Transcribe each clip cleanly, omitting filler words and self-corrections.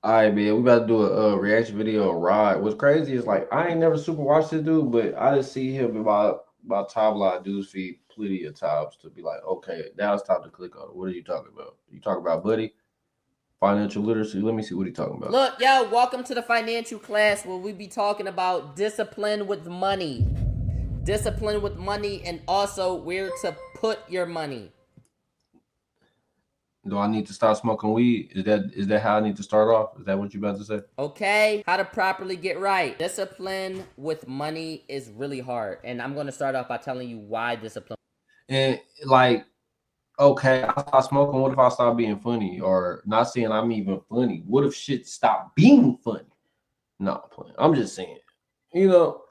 All right, man. We about to do a reaction video of Raud. What's crazy is like I ain't never super watched this dude, but I just see him in my timeline dudes feed plenty of times to be like, okay, now it's time to click on it. What are you talking about? You talking about buddy financial literacy? Let me see what he talking about. Look, yo, welcome to the financial class where we be talking about discipline with money. Discipline with money and also where to put your money. Do I need to start smoking weed? Is that how I need to start off? Is that what you about to say? Okay? How to properly get right. Discipline with money is really hard. And I'm going to start off by telling you why discipline. And like, okay, I start smoking. What if I start being funny? Or not saying I'm even funny. What if shit stop being funny? No, I'm playing. I'm just saying. You know,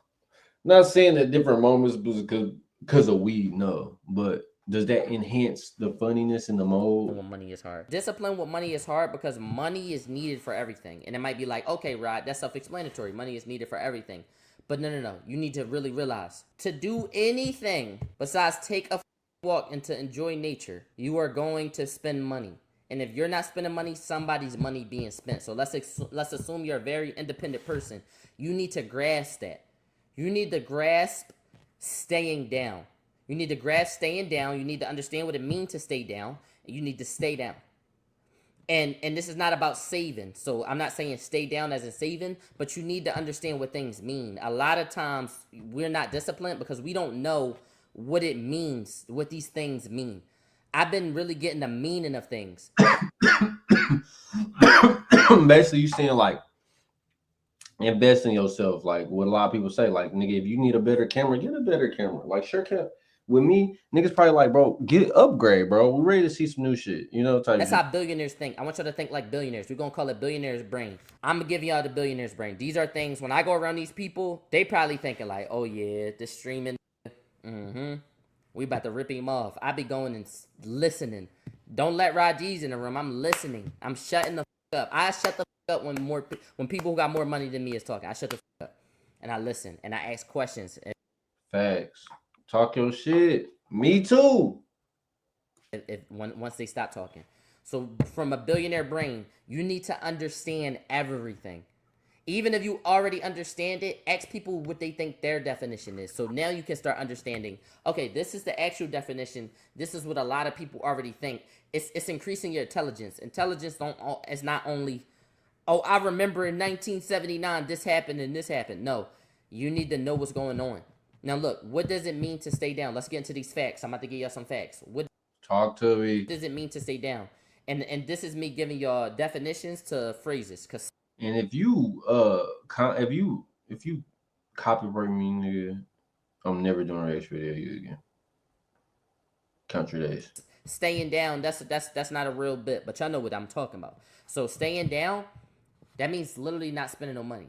not saying that different moments because of weed, no. But does that enhance the funniness in the mode? With money is hard. Discipline with money is hard because money is needed for everything. And it might be like, okay, Rod, that's self-explanatory. Money is needed for everything. But no. You need to really realize to do anything besides take a walk and to enjoy nature, you are going to spend money. And if you're not spending money, somebody's money being spent. So let's assume you're a very independent person. You need to grasp that. You need to grasp staying down. You need to grasp staying down. You need to understand what it means to stay down. And you need to stay down. And this is not about saving. So I'm not saying stay down as in saving, but you need to understand what things mean. A lot of times we're not disciplined because we don't know what it means, what these things mean. I've been really getting the meaning of things. Basically, you saying like invest in yourself. Like what a lot of people say, like nigga, if you need a better camera, get a better camera. Like sure can. With me, niggas probably like, bro, get upgrade, bro. We ready to see some new shit, you know, type That's shit. how billionaires think. I want y'all to think like billionaires. We're gonna call it billionaires brain. I'm gonna give y'all the billionaires brain. These are things when I go around these people, they probably thinking like, oh yeah, this streaming. We about to rip him off. I be going and listening. Don't let Raji's in the room. I'm listening. I'm shutting the up. I shut the up when people who got more money than me is talking. I shut the up and I listen and I ask questions. Facts. Talk your shit. Me too. Once they stop talking. So from a billionaire brain, you need to understand everything. Even if you already understand it, ask people what they think their definition is. So now you can start understanding, okay, this is the actual definition. This is what a lot of people already think. It's increasing your intelligence. Intelligence don't is not only, oh, I remember in 1979 this happened and this happened. No, you need to know what's going on. Now look, what does it mean to stay down? Let's get into these facts. I'm about to give y'all some facts. What Talk to me. does it mean to stay down? And this is me giving y'all definitions to phrases. Cause And if you if you copyright me, nigga, I'm never doing a reaction video you again. Country days. staying down, that's not a real bit, but y'all know what I'm talking about. So staying down, that means literally not spending no money.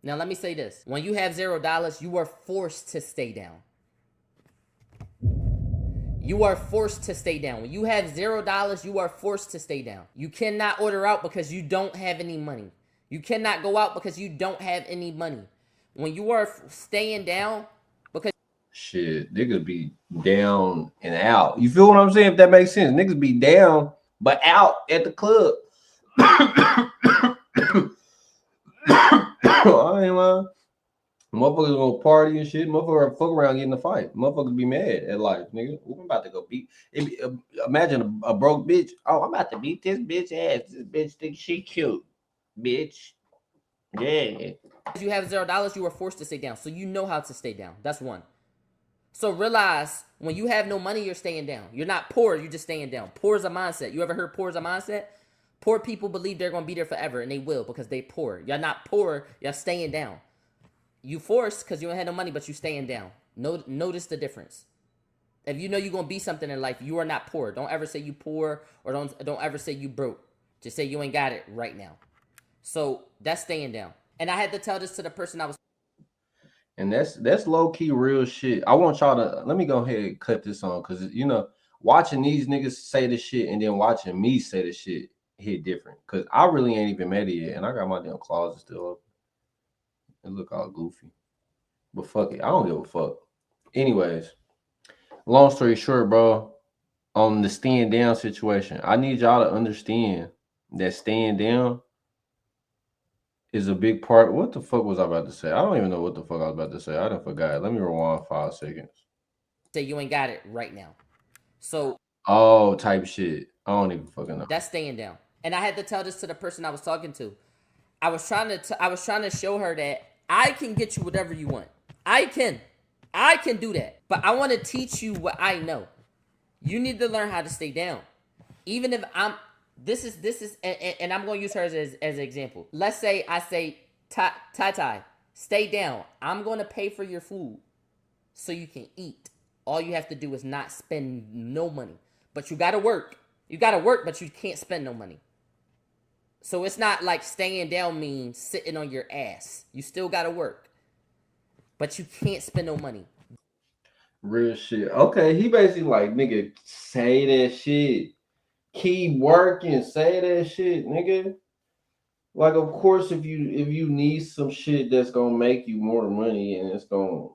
Now let me say this: when you have $0, you are forced to stay down. You are forced to stay down. When you have $0, you are forced to stay down. You cannot order out because you don't have any money. You cannot go out because you don't have any money. When you are staying down, because Shit, niggas be down and out. You feel what I'm saying? If that makes sense. Niggas be down but out at the club. I ain't lying. Motherfuckers gonna party and shit. Motherfuckers fuck around getting a fight. Motherfuckers be mad at life, nigga. I'm about to go beat. Imagine a broke bitch. Oh, I'm about to beat this bitch ass. This bitch think she cute, bitch. Yeah. you have $0, you are forced to stay down. So you know how to stay down. That's one. So realize when you have no money, you're staying down. You're not poor, you're just staying down. Poor is a mindset. You ever heard poor is a mindset? Poor people believe they're gonna be there forever, and they will because they poor. You're not poor, you're staying down. You forced because you don't have no money, but you staying down. Notice the difference. If you know you're gonna be something in life, you are not poor. Don't ever say you poor or don't ever say you broke. Just say you ain't got it right now. So that's staying down. And I had to tell this to the person I was. And that's low key real shit. I want y'all to let me go ahead and cut this on because you know watching these niggas say this shit and then watching me say this shit hit different. Cause I really ain't even met it yet, and I got my damn closet still up. It look all goofy, but fuck it, I don't give a fuck. Anyways, long story short, bro, on the staying down situation, I need y'all to understand that staying down is a big part. What the fuck was I about to say? I don't even know what the fuck I was about to say. I done forgot. Let me rewind 5 seconds. Say you ain't got it right now. So Oh, type shit. I don't even fucking know. that's staying down. And I had to tell this to the person I was talking to. I was trying to show her that I can get you whatever you want. I can. I can do that. But I want to teach you what I know. You need to learn how to stay down. Even if I'm and I'm going to use her as an example. Let's say I say, Tai, stay down. I'm going to pay for your food so you can eat. All you have to do is not spend no money. But you got to work. You got to work, but you can't spend no money. So it's not like staying down means sitting on your ass. You still got to work, but you can't spend no money. Real shit. Okay, he basically like, nigga, say that shit. Keep working. Say that shit, nigga. Like, of course, if you need some shit that's gonna make you more money and it's gonna,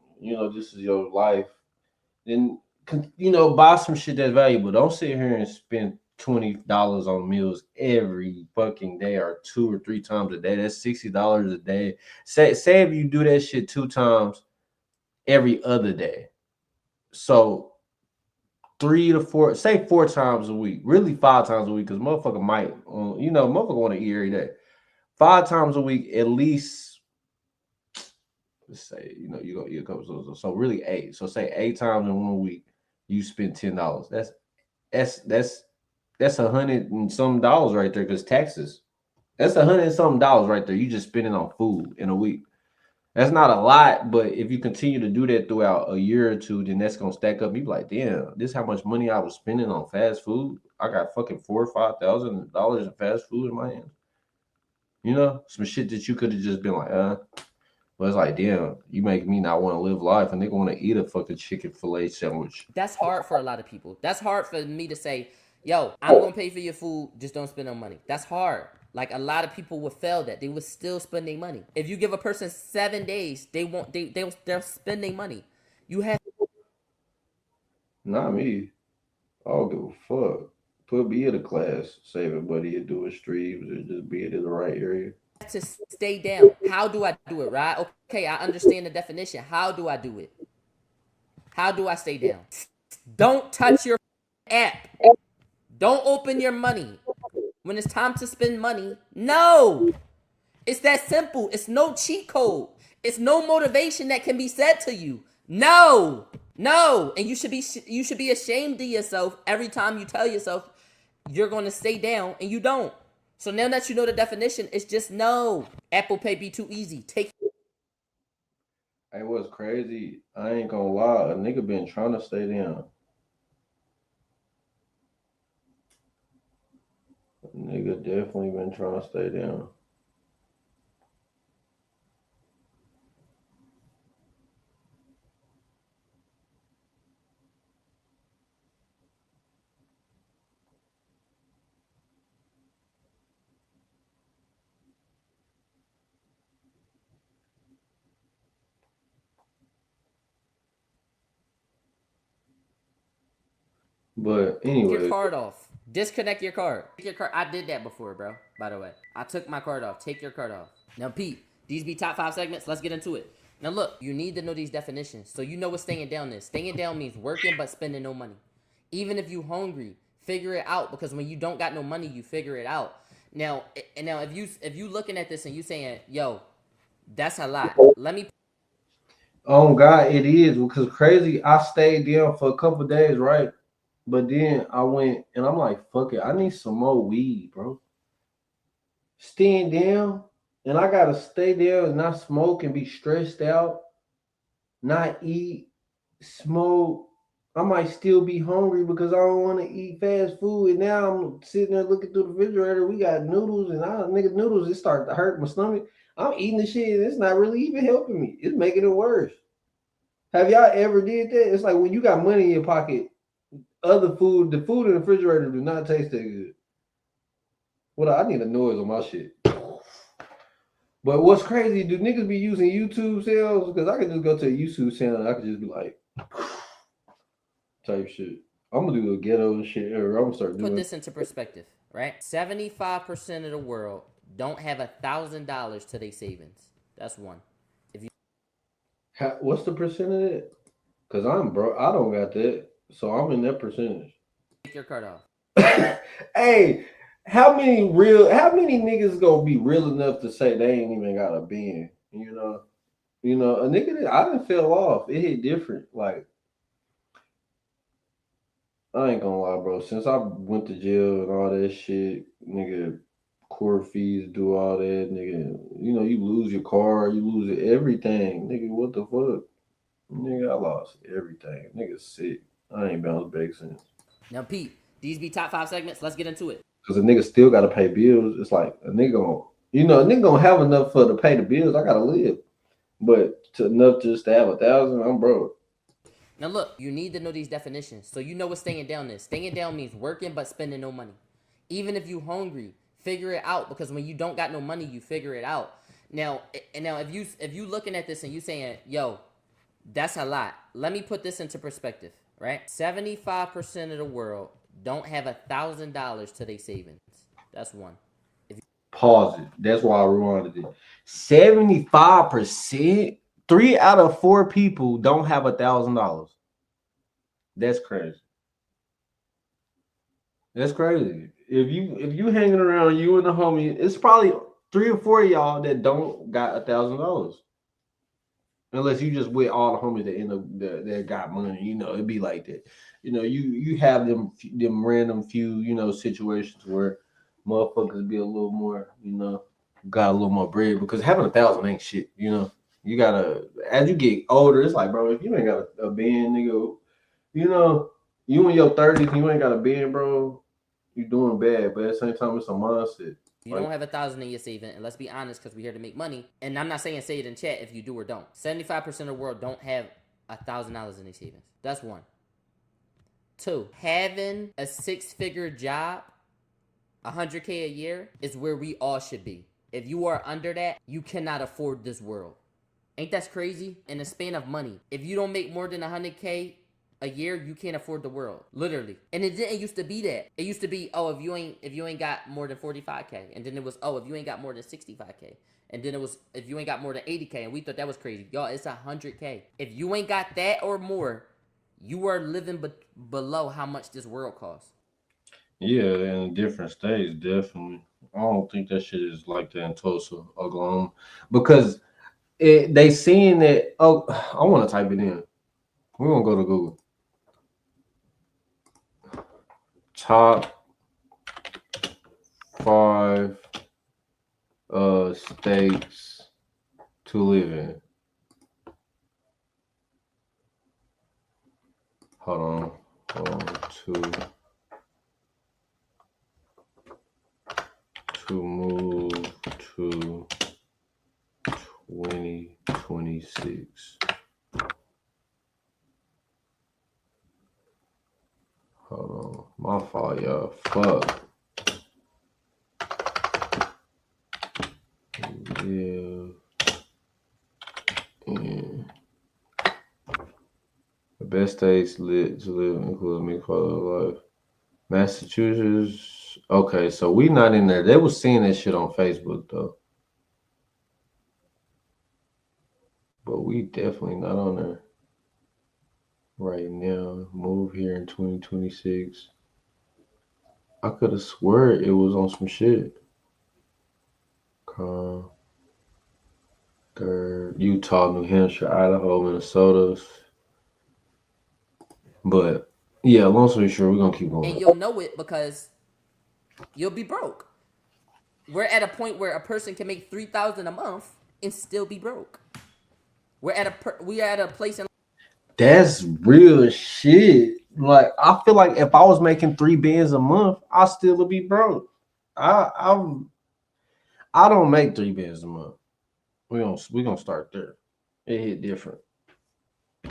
this is your life, then buy some shit that's valuable. Don't sit here and spend $20 on meals every fucking day or 2 or 3 times a day. That's $60 a day. Say if you do that shit 2 times every other day. So 3 to 4, say 4 times a week, really 5 times a week, because motherfucker might, motherfucker want to eat every day. 5 times a week, at least. Let's say, you go eat a couple. So really 8. So say 8 times in 1 week, you spend $10. That's $100 and some right there because taxes. That's $100 and some right there. You just spending on food in a week. That's not a lot, but if you continue to do that throughout a year or two, then that's gonna stack up. You be like, damn, this is how much money I was spending on fast food. I got fucking $4 or $5,000 in fast food in my hands. Some shit that you could have just been like, But it's like, damn, you make me not want to live life, and they want to eat a fucking chicken fillet sandwich. That's hard for a lot of people. That's hard for me to say, yo, I'm going to pay for your food, just don't spend no money. That's hard. Like a lot of people would fail that. They would still spend their money. If you give a person 7 days, they'll spend their money. You have Not me. I don't give a fuck. Put me in a class, saving money and doing streams and just being in the right area. to stay down. How do I do it, right? Okay, I understand the definition. How do I do it? How do I stay down? Don't touch your app. Don't open your money. When it's time to spend money, no. It's that simple. It's no cheat code. It's no motivation that can be said to you. No. No. And you should be ashamed of yourself every time you tell yourself you're going to stay down and you don't. So now that you know the definition, it's just no. Apple Pay be too easy. Take Hey, what's crazy? I ain't gonna lie. A nigga been trying to stay down. A nigga definitely been trying to stay down. But your anyway, card off. Disconnect your card. Take your card. I did that before, bro. By the way, I took my card off. Take your card off. Now, Pete, these be top 5 segments. Let's get into it. Now, look, you need to know these definitions so you know what staying down is. Staying down means working but spending no money. Even if you hungry, figure it out because when you don't got no money, you figure it out. Now, if you looking at this and you saying, yo, that's a lot. Let me oh God, it is because crazy. I stayed down for a couple days, right? But then I went and I'm like, fuck it, I need some more weed, bro. Staying down, and I gotta stay there and not smoke and be stressed out, not eat, smoke. I might still be hungry because I don't want to eat fast food. And now I'm sitting there looking through the refrigerator. We got noodles, and nigga noodles. It started to hurt my stomach. I'm eating the shit, and it's not really even helping me. It's making it worse. Have y'all ever did that? It's like when you got money in your pocket, the food in the refrigerator do not taste that good. What I need a noise on my shit. But what's crazy? Do niggas be using YouTube sales? Because I could just go to a YouTube channel and I could just be like, type shit. I'm gonna do a ghetto shit, or I'm gonna start put doing. this into perspective, right? 75% of the world don't have $1,000 to their savings. That's one. If you What's the percent of it? Cause I'm broke. I don't got that, so I'm in that percentage. take your card off. Hey, how many niggas gonna be real enough to say they ain't even got a bin? A nigga that I didn't fell off. It hit different. Like I ain't gonna lie, bro. Since I went to jail and all that shit, nigga, court fees, do all that, nigga. You lose your car, you lose everything, nigga. What the fuck, nigga? I lost everything, nigga. Sick. I ain't bounced back since. Now, Pete, these be top 5 segments. Let's get into it. Cause a nigga still gotta pay bills. It's like a nigga gonna have enough for to pay the bills. I gotta live, but to enough just to have 1,000, I'm broke. Now, look, you need to know these definitions so you know what staying down is. Staying down means working but spending no money. Even if you hungry, figure it out because when you don't got no money, you figure it out. Now, if you looking at this and you saying, "Yo, that's a lot." Let me put this into perspective, right? 75% of the world don't have $1,000 to their savings. That's one. Pause it. That's why I rewinded it. 75%. 3 out of 4 people don't have $1,000. That's crazy. That's crazy. If you hanging around you and the homie, it's probably 3 or 4 of y'all that don't got $1,000. Unless you just with all the homies that end up that got money, it'd be like that. You have them random few, situations where motherfuckers be a little more, got a little more bread because having 1,000 ain't shit. You gotta as you get older, it's like, bro, if you ain't got a band, nigga, you know, you in your 30s and you ain't got a band, bro, you doing bad. But at the same time, it's a mindset. You Like, don't have 1,000 in your saving, and let's be honest, because we're here to make money. And I'm not saying say it in chat if you do or don't. 75% of the world don't have $1,000 in their savings. That's one. Two, having a 6-figure job, 100K a year, is where we all should be. If you are under that, you cannot afford this world. Ain't that crazy? In the span of money, if you don't make more than 100K a year, you can't afford the world, literally. And it didn't used to be that. It used to be, oh, if you ain't got more than 45K, and then it was, oh, if you ain't got more than 65K, and then it was, if you ain't got more than 80K, and we thought that was crazy. Y'all, it's 100K. If you ain't got that or more, you are living below how much this world costs. yeah, in different states, definitely. I don't think that shit is like that in Tulsa, Oklahoma, because they seeing that. Oh, I want to type it in. We're gonna go to Google. Top 5 states to live in. Hold on. To move to 2026. Hold on. My fault, y'all. Fuck. Yeah. The best states to live include me quality of life. Massachusetts. Okay, so we not in there. They was seeing that shit on Facebook though. But we definitely not on there right now. Move here in 2026. I could have swore it was on some shit. Third, Utah, New Hampshire, Idaho, Minnesota. But yeah, long story short, we're gonna keep And going. you'll know it because you'll be broke. We're at a point where a person can make 3,000 a month and still be broke. We are at a place in. That's real shit. Like I feel like if I was making 3 bands a month, I still would be broke. I don't make 3 bands a month. We gonna start there. It hit different.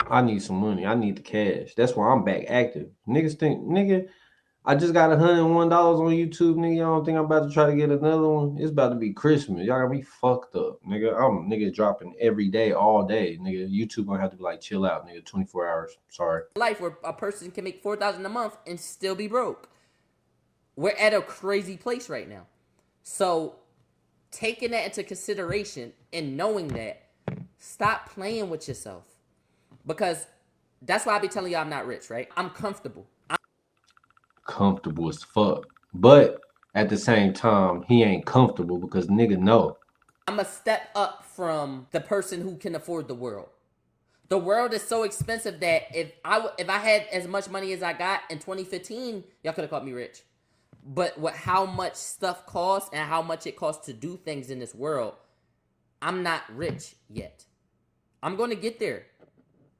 I need some money. I need the cash. That's why I'm back active. Niggas think, nigga, I just got $101 on YouTube, nigga. I don't think I'm about to try to get another one. It's about to be Christmas. Y'all got me fucked up, nigga. I'm nigga dropping every day, all day, nigga. YouTube gonna have to be like, chill out, nigga. 24 hours. Sorry. Life where a person can make 4,000 a month and still be broke. We're at a crazy place right now. So taking that into consideration and knowing that, stop playing with yourself. Because that's why I be telling you I'm not rich, right? I'm comfortable. Comfortable as fuck. But at the same time, he ain't comfortable because nigga know. I'm a step up from the person who can afford the world. The world is so expensive that if I had as much money as I got in 2015, y'all could have called me rich. But with how much stuff costs and how much it costs to do things in this world, I'm not rich yet. I'm going to get there,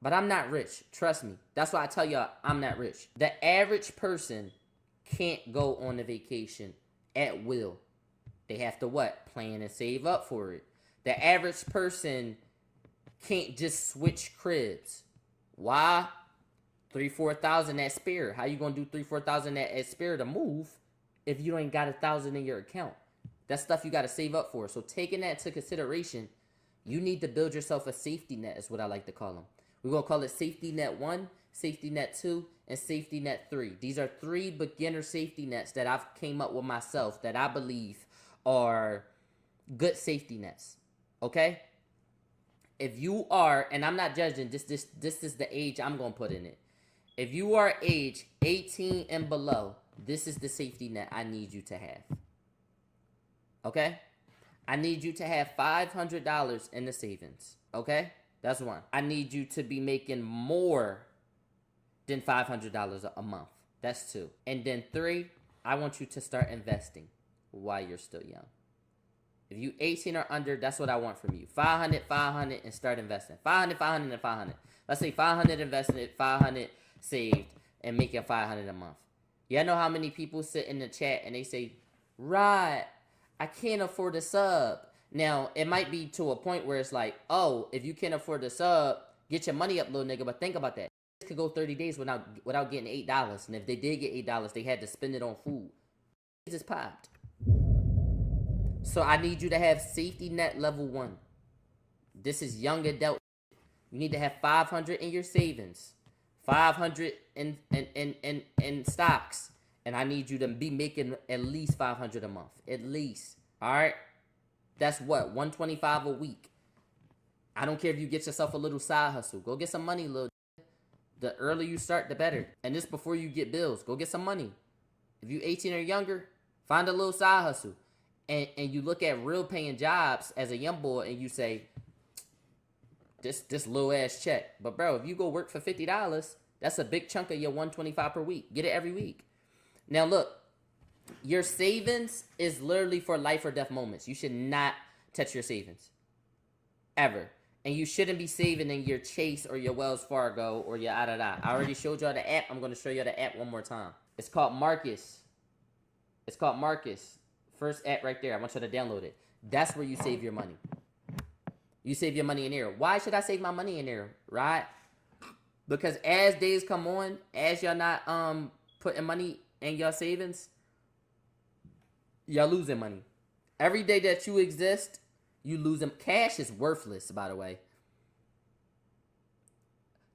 but I'm not rich. Trust me. That's why I tell y'all I'm not rich. The average person can't go on a vacation at will. They have to what? Plan and save up for it. The average person can't just switch cribs. Why? 3,000-4,000 at spare. How you gonna do 3,000-4,000 at spare to move if you ain't got 1,000 in your account? That's stuff you gotta save up for. So taking that into consideration, you need to build yourself a safety net, is what I like to call them. We're gonna call it safety net 1, safety net 2, and safety net 3. These are 3 beginner safety nets that I've came up with myself that I believe are good safety nets. Okay? If you are, and I'm not judging, this is the age I'm gonna put in it. If you are age 18 and below, this is the safety net I need you to have. Okay? I need you to have $500 in the savings. Okay? That's 1. I need you to be making more than $500 a month. That's 2. And then 3, I want you to start investing while you're still young. If you 18 or under, that's what I want from you. 500, 500, and start investing. 500, 500, and 500. Let's say 500 invested, 500 saved, and making 500 a month. Y'all know how many people sit in the chat and they say, Raud, I can't afford a sub. Now, it might be to a point where it's like, oh, if you can't afford a sub, get your money up, little nigga. But think about that. This could go 30 days without getting $8. And if they did get $8, they had to spend it on food. It just popped. So I need you to have safety net level 1. This is young adult. You need to have 500 in your savings, 500 in stocks, and I need you to be making at least 500 a month, at least. All right, that's what, 125 a week. I don't care if you get yourself a little side hustle. Go get some money, little. The earlier you start, the better. And this before you get bills. Go get some money. If you 18 or younger, find a little side hustle. And you look at real paying jobs as a young boy and you say, this little ass check. But bro, if you go work for $50, that's a big chunk of your 125 per week. Get it every week. Now look, your savings is literally for life or death moments. You should not touch your savings. Ever. And you shouldn't be saving in your Chase or your Wells Fargo or your I already showed y'all the app. I'm going to show y'all the app one more time. It's called Marcus. It's called Marcus. First app right there. I want you to download it. That's where you save your money. You save your money in there. Why should I save my money in there, right? Because as days come on, as y'all not putting money in your savings, y'all losing money. Every day that you exist, you lose them. Cash is worthless, by the way.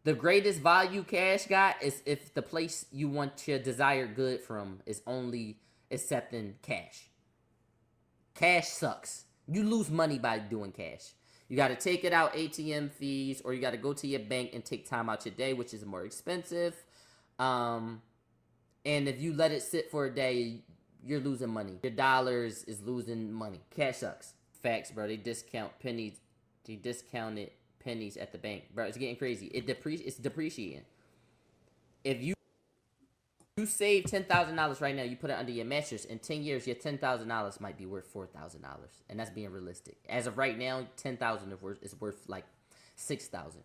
The greatest value cash got is if the place you want your desired good from is only accepting cash. Cash sucks. You lose money by doing cash. You got to take it out, ATM fees, or you got to go to your bank and take time out your day, which is more expensive. And if you let it sit for a day, you're losing money. Your dollars is losing money. Cash sucks. Facts, bro. They discount pennies. They discounted pennies at the bank, bro. It's getting crazy. It's depreciating. If you save $10,000 right now, you put it under your mattress. In 10 years, your $10,000 might be worth $4,000, and that's being realistic. As of right now, $10,000 is worth like $6,000.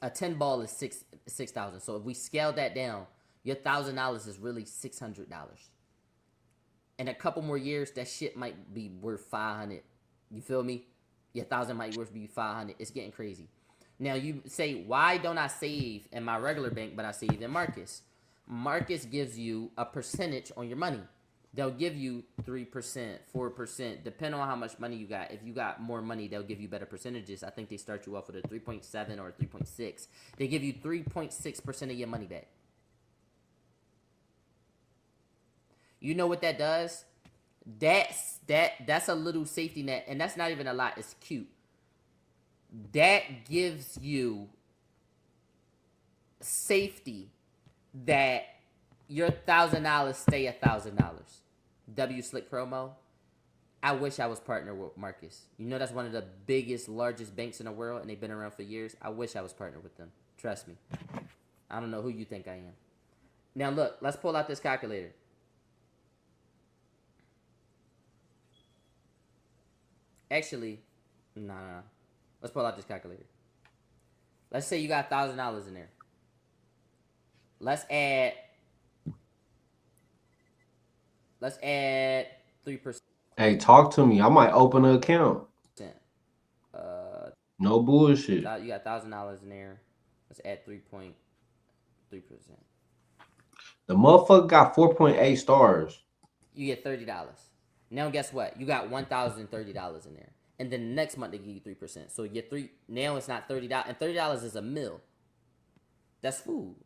A 10 ball is $6,000. So if we scale that down, your $1,000 is really $600. In a couple more years, that shit might be worth $500. You feel me? Your $1,000 might be $500. It's getting crazy. Now you say, why don't I save in my regular bank, but I save in Marcus? Marcus gives you a percentage on your money. They'll give you 3%, 4%, depending on how much money you got. If you got more money, they'll give you better percentages. I think they start you off with a 3.7 or 3.6. They give you 3.6% of your money back. You know what that does? That's a little safety net, and that's not even a lot. It's cute. That gives you safety that your $1,000 stay $1,000. W Slick promo. I wish I was partnered with Marcus. You know that's one of the biggest, largest banks in the world, and they've been around for years. I wish I was partnered with them. Trust me. I don't know who you think I am. Now look, let's pull out this calculator. Actually, nah. Let's pull out this calculator. Let's say you got $1,000 in there. Let's add 3%. Hey, talk to me. I might open an account. Uh, No bullshit. you got $1,000 in there. Let's add 3.3%. The motherfucker got 4.8 stars. You get $30. Now guess what? You got $1,030 in there, and then the next month they give you 3%. So you get three. Now it's not $30, and $30 is a meal. That's food.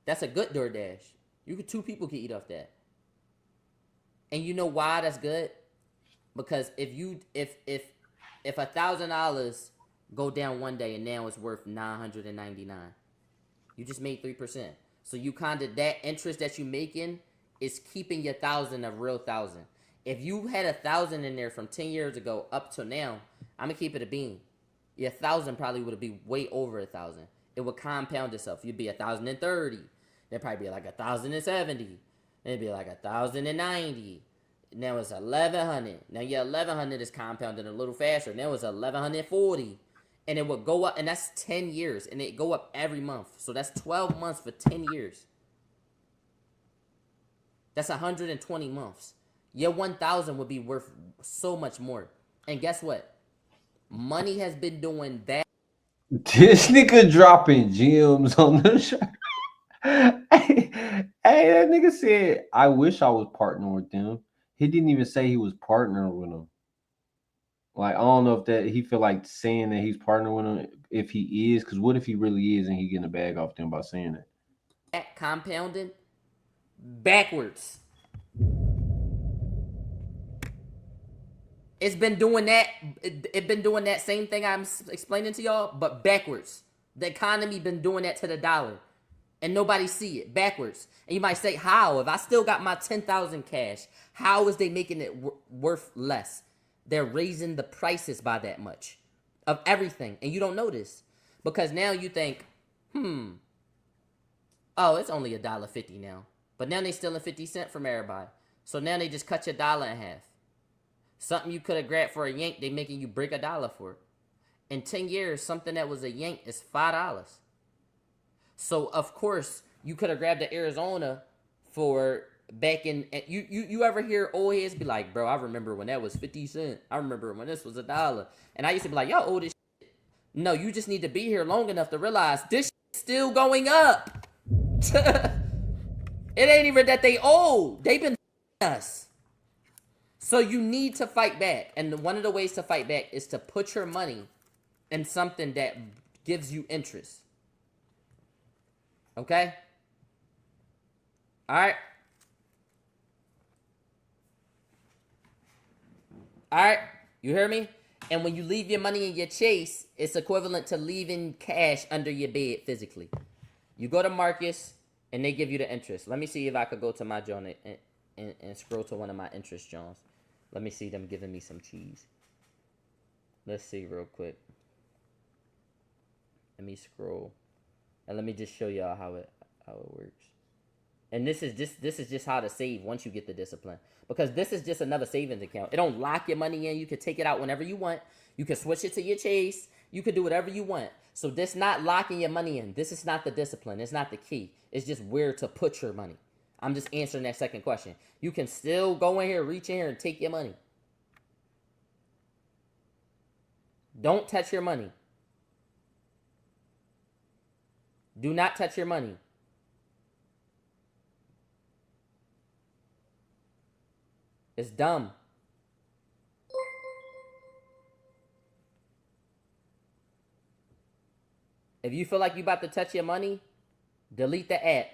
That's a good DoorDash. Two people can eat off that. And you know why that's good? Because if $1,000 go down one day and now it's worth $999, you just made 3%. So you that interest that you making is keeping your 1,000 a real 1,000. If you had 1,000 in there from 10 years ago up to now, I'm gonna keep it a bean. Your 1,000 probably would be way over 1,000. It would compound itself. You'd be 1,030. There'd probably be like 1,070. It'd be like 1,090. Now it's 1,100. Now your 1,100 is compounding a little faster. Now it's 1,140. And it would go up, and that's 10 years. And it go up every month. So that's 12 months for 10 years. That's 120 months. Your 1,000 would be worth so much more. And guess what? Money has been doing that. This nigga dropping gems on the show. Hey, that nigga said, I wish I was partnering with them. He didn't even say he was partnering with them. Like, I don't know if that he feel like saying that he's partnering with them if he is, because what if he really is and he getting a bag off them by saying that? Compounding backwards. It's been doing that. It's been doing that same thing I'm explaining to y'all, but backwards. The economy been doing that to the dollar, and nobody see it backwards. And you might say, how? If I still got my 10,000 cash, how is they making it worth less? They're raising the prices by that much of everything, and you don't notice because now you think, oh, it's only $1.50 now, but now they stealing 50 cents from everybody. So now they just cut your dollar in half. Something you could have grabbed for a yank, they making you break $1 for it. In 10 years, something that was a yank is $5. So of course you could have grabbed the Arizona for back in. You ever hear old heads be like, bro, I remember when that was 50 cents. I remember when this was $1. And I used to be like, y'all old as shit. No, you just need to be here long enough to realize this shit's still going up. It ain't even that they old. They've been us. So you need to fight back. And one of the ways to fight back is to put your money in something that gives you interest. Okay? All right? All right? You hear me? And when you leave your money in your Chase, it's equivalent to leaving cash under your bed physically. You go to Marcus, and they give you the interest. Let me see if I could go to my joint and scroll to one of my interest joints. Let me see them giving me some cheese. Let's see real quick. Let me scroll. And let me just show y'all how it works. And this is just how to save once you get the discipline. Because this is just another savings account. It don't lock your money in. You can take it out whenever you want. You can switch it to your Chase. You can do whatever you want. So this not locking your money in. This is not the discipline. It's not the key. It's just where to put your money. I'm just answering that second question. You can still go in here, reach in here, and take your money. Don't touch your money. Do not touch your money. It's dumb. If you feel like you about to touch your money, delete the app.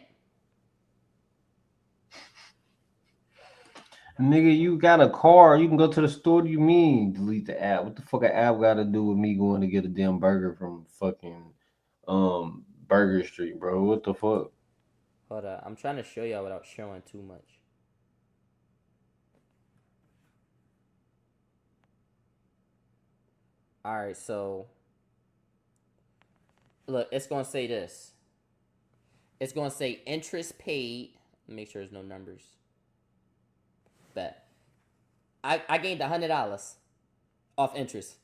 Nigga, you got a car. You can go to the store. You mean delete the app? What the fuck a app got to do with me going to get a damn burger from fucking Burger Street, bro? What the fuck? Hold up. I'm trying to show y'all without showing too much. All right, so look, it's gonna say this. It's gonna say interest paid. Make sure there's no numbers. Bet. I gained $100 off interest.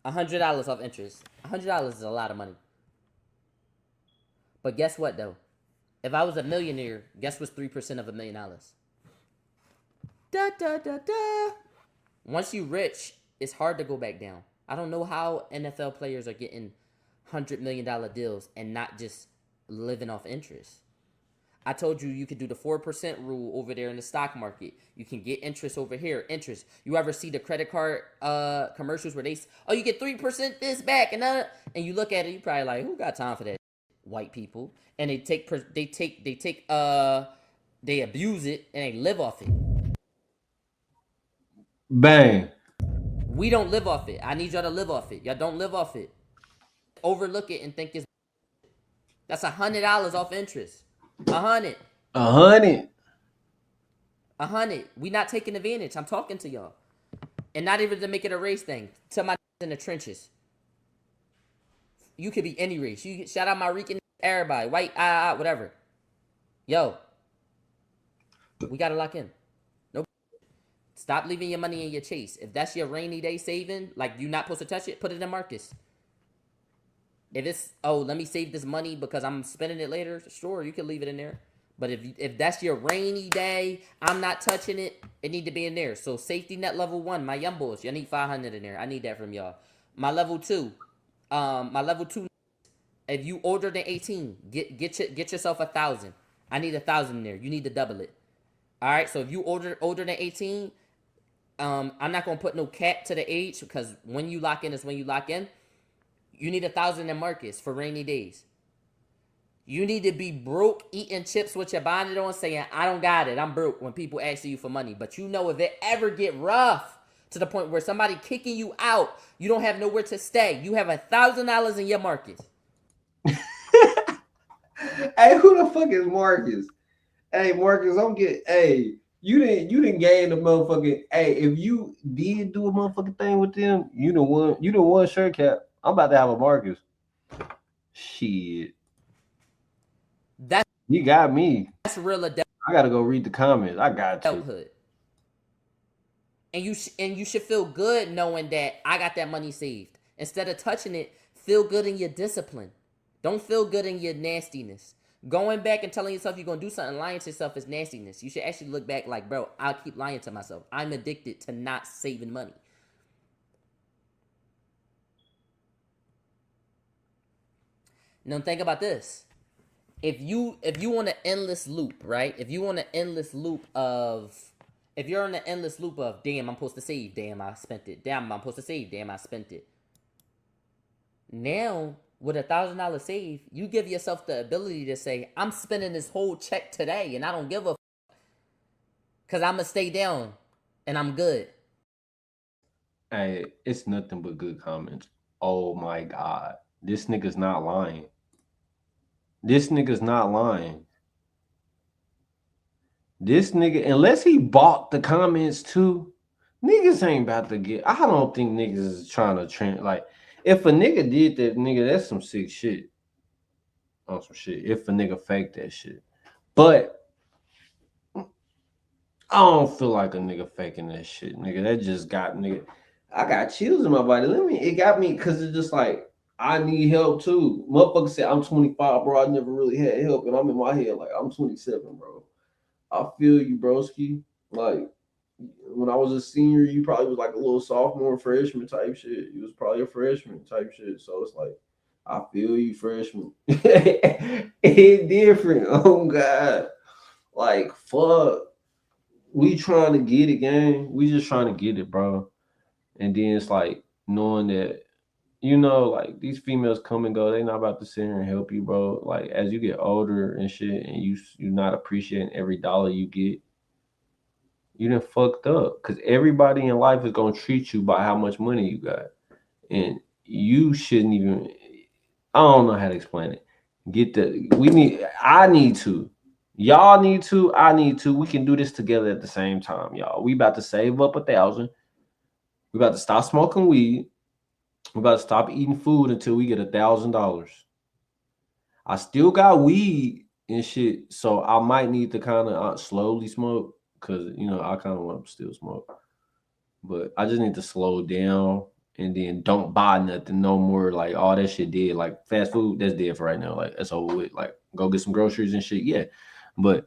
$100 off interest. $100 is a lot of money. But guess what though? If I was a millionaire, guess what's 3% of $1,000,000? Da da da da. Once you rich, it's hard to go back down. I don't know how NFL players are getting $100 million deals and not just living off interest. I told you you could do the 4% rule over there in the stock market. You can get interest over here. Interest. You ever see the credit card commercials where oh, you get 3% this back and and you look at it, you probably like, who got time for that? White people. And they abuse it and they live off it. Bang. We don't live off it. I need y'all to live off it. Y'all don't live off it. Overlook it and think it's that's $100 off interest. 100. 100. 100. We not taking advantage. I'm talking to y'all. And not even to make it a race thing. To my in the trenches. You could be any race. You shout out my Rican, everybody. White, whatever. Yo. We gotta lock in. Nope. Stop leaving your money in your chase. If that's your rainy day saving, like you not supposed to touch it, put it in Marcus. If it's, oh, let me save this money because I'm spending it later, sure, you can leave it in there. But if that's your rainy day, I'm not touching it, it need to be in there. So safety net level 1, my young boys, y'all need 500 in there. I need that from y'all. My level 2, if you older than 18, get yourself 1,000. I need 1,000 in there. You need to double it. All right, so if you older than 18, I'm not gonna put no cap to the age because when you lock in is when you lock in. You need 1,000 in Marcus for rainy days. You need to be broke eating chips with your bonnet on saying, I don't got it, I'm broke when people ask you for money. But you know if it ever get rough to the point where somebody kicking you out, you don't have nowhere to stay. You have $1,000 in your Marcus. Hey, who the fuck is Marcus? Hey, Marcus, I'm getting. Hey, you didn't gain the motherfucking. Hey, if you did do a motherfucking thing with them, you the one. You the one shirt cap. I'm about to have a Marcus. Shit, That's you got me. real I gotta go read the comments. I got to. adulthood. And you should feel good knowing that I got that money saved. Instead of touching it, feel good in your discipline. Don't feel good in your nastiness. Going back and telling yourself you're gonna do something, lying to yourself is nastiness. You should actually look back like, bro, I'll keep lying to myself. I'm addicted to not saving money. Now think about this. If you want an endless loop, right? If you're on an endless loop of damn, I'm supposed to save, damn, I spent it. Damn, I'm supposed to save, damn, I spent it. Now, with $1,000 save, you give yourself the ability to say, I'm spending this whole check today and I don't give a because I'm gonna stay down and I'm good. Hey, it's nothing but good comments. Oh my god, this nigga's not lying. This nigga's not lying. This nigga, unless he bought the comments too, niggas ain't about to get. I don't think niggas is trying to trend. Like, if a nigga did that, nigga, that's some sick shit. On some shit. If a nigga faked that shit, but I don't feel like a nigga faking that shit, nigga. That just got nigga. I got chills in my body. It got me because it's just like I need help too. Motherfucker said I'm 25, bro. I never really had help, and I'm in my head like I'm 27, bro. I feel you, broski. Like when I was a senior, you probably was like a little sophomore, freshman type shit. You was probably a freshman type shit. So it's like I feel you, freshman. It's different. Oh God, like fuck. We trying to get it, gang. We just trying to get it, bro. And then it's like knowing that you know, like these females come and go. They not about to sit here and help you, bro. Like as you get older and shit, and you not appreciating every dollar you get, you done fucked up. Cause everybody in life is gonna treat you by how much money you got, and you shouldn't even. I don't know how to explain it. Get the we need. I need to. Y'all need to. I need to. We can do this together at the same time, y'all. We about to save up 1,000. We about to stop smoking weed. We about to stop eating food until we get $1,000. I still got weed and shit, so I might need to kind of slowly smoke because you know I kind of want to still smoke, but I just need to slow down and then don't buy nothing no more. Like all that shit dead. Like fast food, that's dead for right now. Like that's over with. Like go get some groceries and shit, yeah, but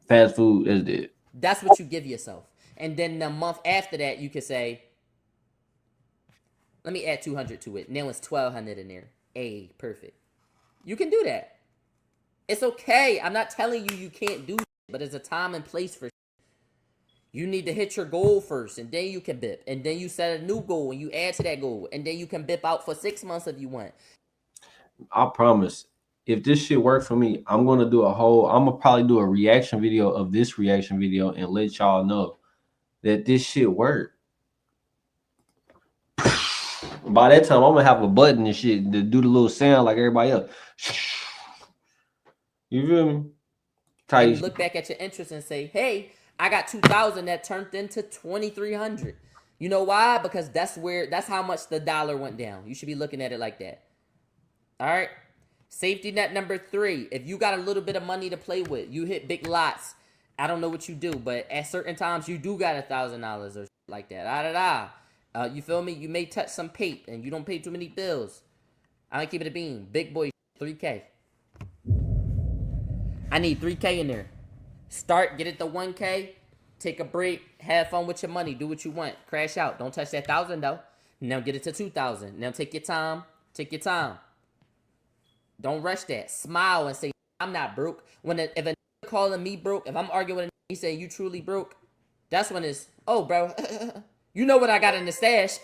fast food is dead. That's what you give yourself. And then the month after that, you could say, let me add 200 to it. Now it's 1,200 in there. Hey, perfect. You can do that. It's okay. I'm not telling you can't do it, but there's a time and place for. You need to hit your goal first, and then you can bip. And then you set a new goal, and you add to that goal. And then you can bip out for 6 months if you want. I promise. If this shit work for me, I'm gonna do a whole. I'm gonna probably do a reaction video of this reaction video and let y'all know that this shit work. By that time, I'm gonna have a button and shit to do the little sound like everybody else. You feel me? And you Tight. look back at your interest and say, hey, I got 2,000 that turned into 2,300. You know why? Because that's how much the dollar went down. You should be looking at it like that. All right. Safety net number 3. If you got a little bit of money to play with, you hit big lots. I don't know what you do, but at certain times you do got $1,000 or like that. You feel me? You may touch some pape and you don't pay too many bills. I don't keep it a bean. Big boy, 3K. I need 3K in there. Start, get it to 1K. Take a break. Have fun with your money. Do what you want. Crash out. Don't touch that 1,000 though. Now get it to 2,000. Now take your time. Take your time. Don't rush that. Smile and say, I'm not broke. If a nigga calling me broke, if I'm arguing with a nigga, he say you truly broke, that's when it's, oh, bro, you know what I got in the stash.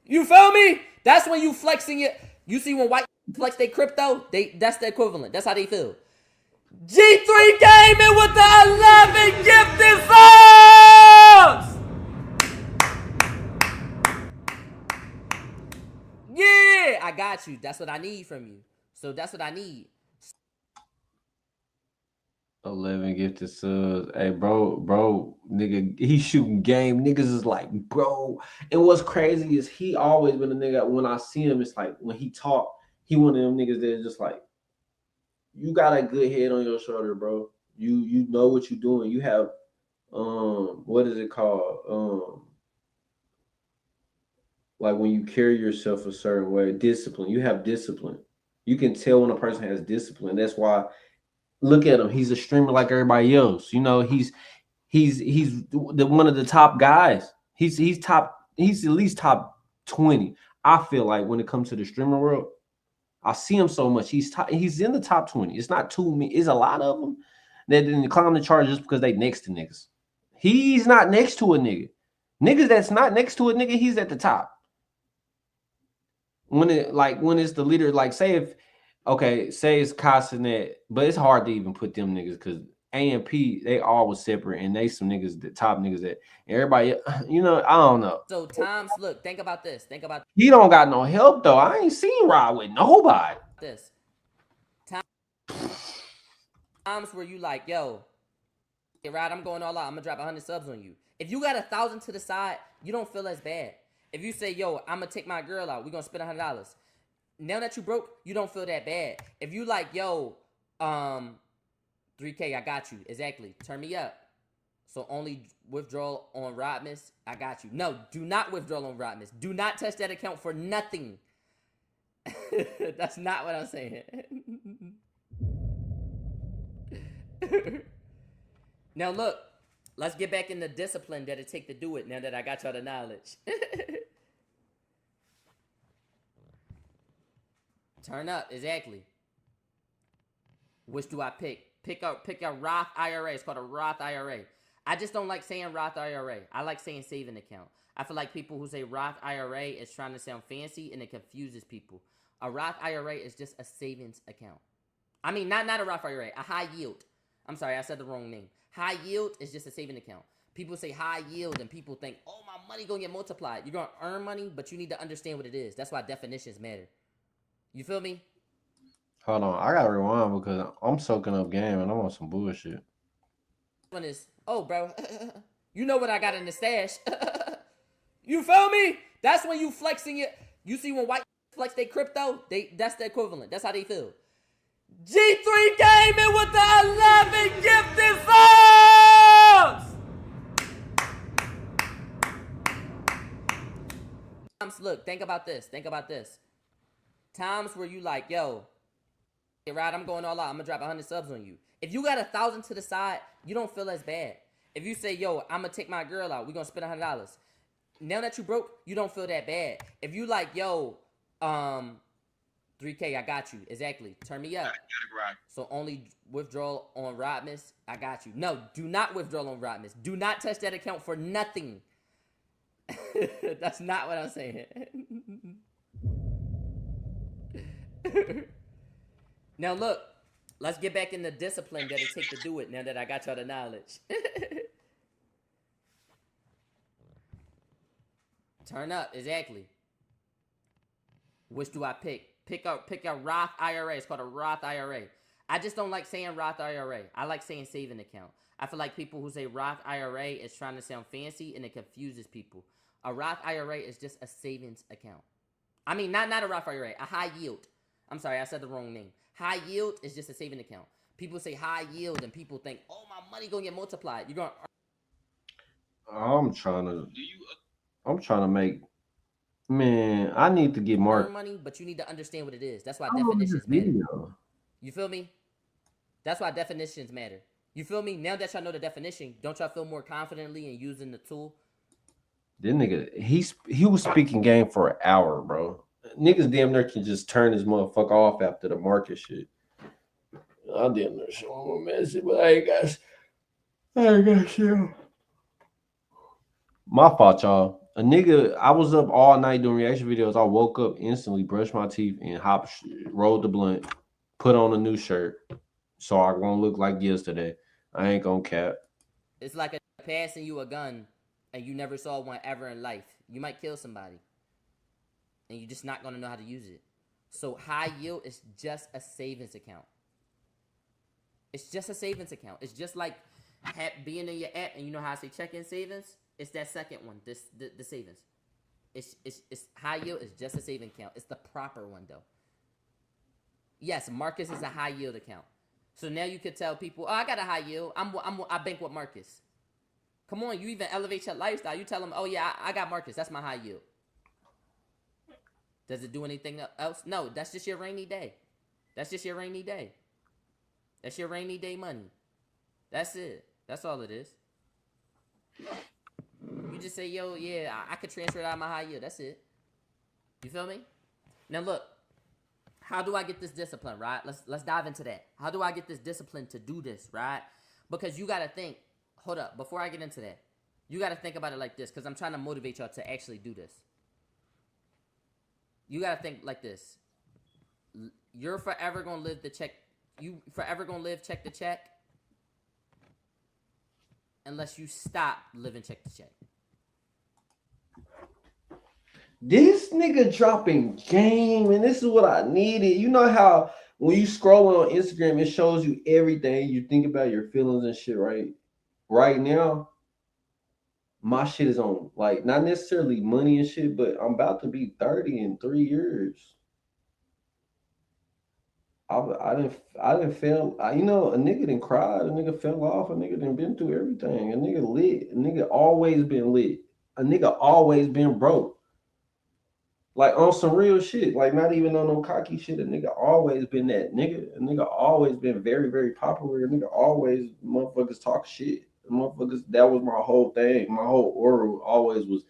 You feel me? That's when you flexing it. You see when white flex they crypto, that's the equivalent. That's how they feel. G3 came in with the 11 gifted subs! Yeah, I got you. That's what I need from you. So that's what I need. 11 gifted subs. Hey, bro, nigga, he shooting game. Niggas is like, bro. And what's crazy is he always been a nigga. When I see him, it's like when he talk, he one of them niggas that's just like, you got a good head on your shoulder, bro. You know what you're doing. You have what is it called? Like when you carry yourself a certain way, discipline. You have discipline. You can tell when a person has discipline. That's why look at him. He's a streamer like everybody else. You know, he's the one of the top guys. He's top. He's at least top 20. I feel like when it comes to the streamer world, I see him so much. He's in the top 20. It's not too many. It's a lot of them that didn't climb the chart just because they next to niggas. He's not next to a nigga. Niggas that's not next to a nigga, he's at the top. When it's the leader, like say if okay, say it's Castanet, but it's hard to even put them niggas because A and P they all was separate and they some niggas the top niggas that everybody you know I don't know. So times, look, think about this. Think about He don't got no help though. I ain't seen Raud with nobody. this. Times where you like, yo, hey, Raud, I'm going all out. I'm gonna drop 100 subs on you. If you got 1,000 to the side, you don't feel as bad. If you say, yo, I'm gonna take my girl out, we gonna spend $100. Now that you broke, you don't feel that bad. If you like, yo, 3K, I got you. Exactly. Turn me up. So only withdrawal on Rodmas, I got you. No, do not withdraw on Rodmas. Do not touch that account for nothing. That's not what I'm saying. Now look, let's get back in the discipline that it take to do it now that I got y'all the knowledge. Turn up, exactly. Which do I pick? Pick a Roth IRA. It's called a Roth IRA. I just don't like saying Roth IRA. I like saying saving account. I feel like people who say Roth IRA is trying to sound fancy and it confuses people. A Roth IRA is just a savings account. I mean, not a Roth IRA, a high yield. I'm sorry, I said the wrong name. High yield is just a saving account. People say high yield and people think, oh, my money gonna get multiplied. You're gonna earn money, but you need to understand what it is. That's why definitions matter. You feel me? Hold on, I gotta rewind because I'm soaking up game and I'm on some bullshit. One is, oh, bro, you know what I got in the stash. You feel me? That's when you flexing it. You see when white flex they crypto, that's the equivalent. That's how they feel. G3 came in with the 11 gifted subs. Look, think about this. Think about this. Times where you like, yo, hey, Raud, I'm going all out. I'm gonna drop 100 subs on you. If you got 1,000 to the side, you don't feel as bad. If you say, yo, I'm gonna take my girl out, we gonna spend $100. Now that you broke, you don't feel that bad. If you like, yo, 3K, I got you. Exactly. Turn me up. So only withdrawal on Rodmas, I got you. No, do not withdraw on Rodmas. Do not touch that account for nothing. That's not what I'm saying. Now look, let's get back in the discipline that it takes to do it now that I got y'all the knowledge. Turn up, exactly. Which do I pick? Pick a Roth IRA. It's called a Roth IRA. I just don't like saying Roth IRA. I like saying saving account. I feel like people who say Roth IRA is trying to sound fancy and it confuses people. A Roth IRA is just a savings account. I mean, not a Roth IRA, a high yield. I'm sorry, I said the wrong name. High yield is just a saving account. People say high yield and people think, oh, my money gonna get multiplied. You're gonna. I'm trying to. I'm trying to make. Man, I need to get more. Earn money, but you need to understand what it is. That's why I love this definitions matter. video. You feel me? That's why definitions matter. You feel me? Now that y'all know the definition, don't y'all feel more confidently in using the tool? This nigga, he was speaking game for an hour, bro. Niggas damn near can just turn this motherfucker off after the market shit. I damn near show him a message, but I ain't got shit. My fault, y'all. A nigga, I was up all night doing reaction videos. I woke up instantly, brushed my teeth, and rolled the blunt, put on a new shirt, so I won't look like yesterday. I ain't gonna cap. It's like passing you a gun and you never saw one ever in life. You might kill somebody and you're just not gonna know how to use it. So high yield is just a savings account. It's just a savings account. It's just like being in your app and you know how I say check-in savings? It's that second one, the savings. It's high yield is just a saving account. It's the proper one though. Yes, Marcus is a high yield account. So now you could tell people, oh, I got a high yield. I bank with Marcus. Come on, you even elevate your lifestyle. You tell them, oh yeah, I got Marcus. That's my high yield. Does it do anything else? No, that's just your rainy day. That's just your rainy day. That's your rainy day money. That's it. That's all it is. You just say, yo, yeah, I could transfer it out of my high yield. That's it. You feel me? Now look, how do I get this discipline, right? Let's dive into that. How do I get this discipline to do this, right? Because you gotta think, hold up, before I get into that, you gotta think about it like this, because I'm trying to motivate y'all to actually do this. You gotta think like this. You're forever gonna live the check. You forever gonna live check to check unless you stop living check to check. This nigga dropping game, and this is what I needed. You know how when you scroll on Instagram, it shows you everything you think about your feelings and shit, right? Right now, my shit is on like not necessarily money and shit, but I'm about to be 30 in 3 years. I didn't fail. You know, a nigga didn't cry, a nigga fell off, a nigga didn't been through everything. A nigga lit, a nigga always been lit, a nigga always been broke. Like on some real shit, like not even on no cocky shit. A nigga always been that nigga. A nigga always been very, very popular. A nigga always motherfuckers talk shit. Motherfuckers, that was my whole thing. My whole aura always was,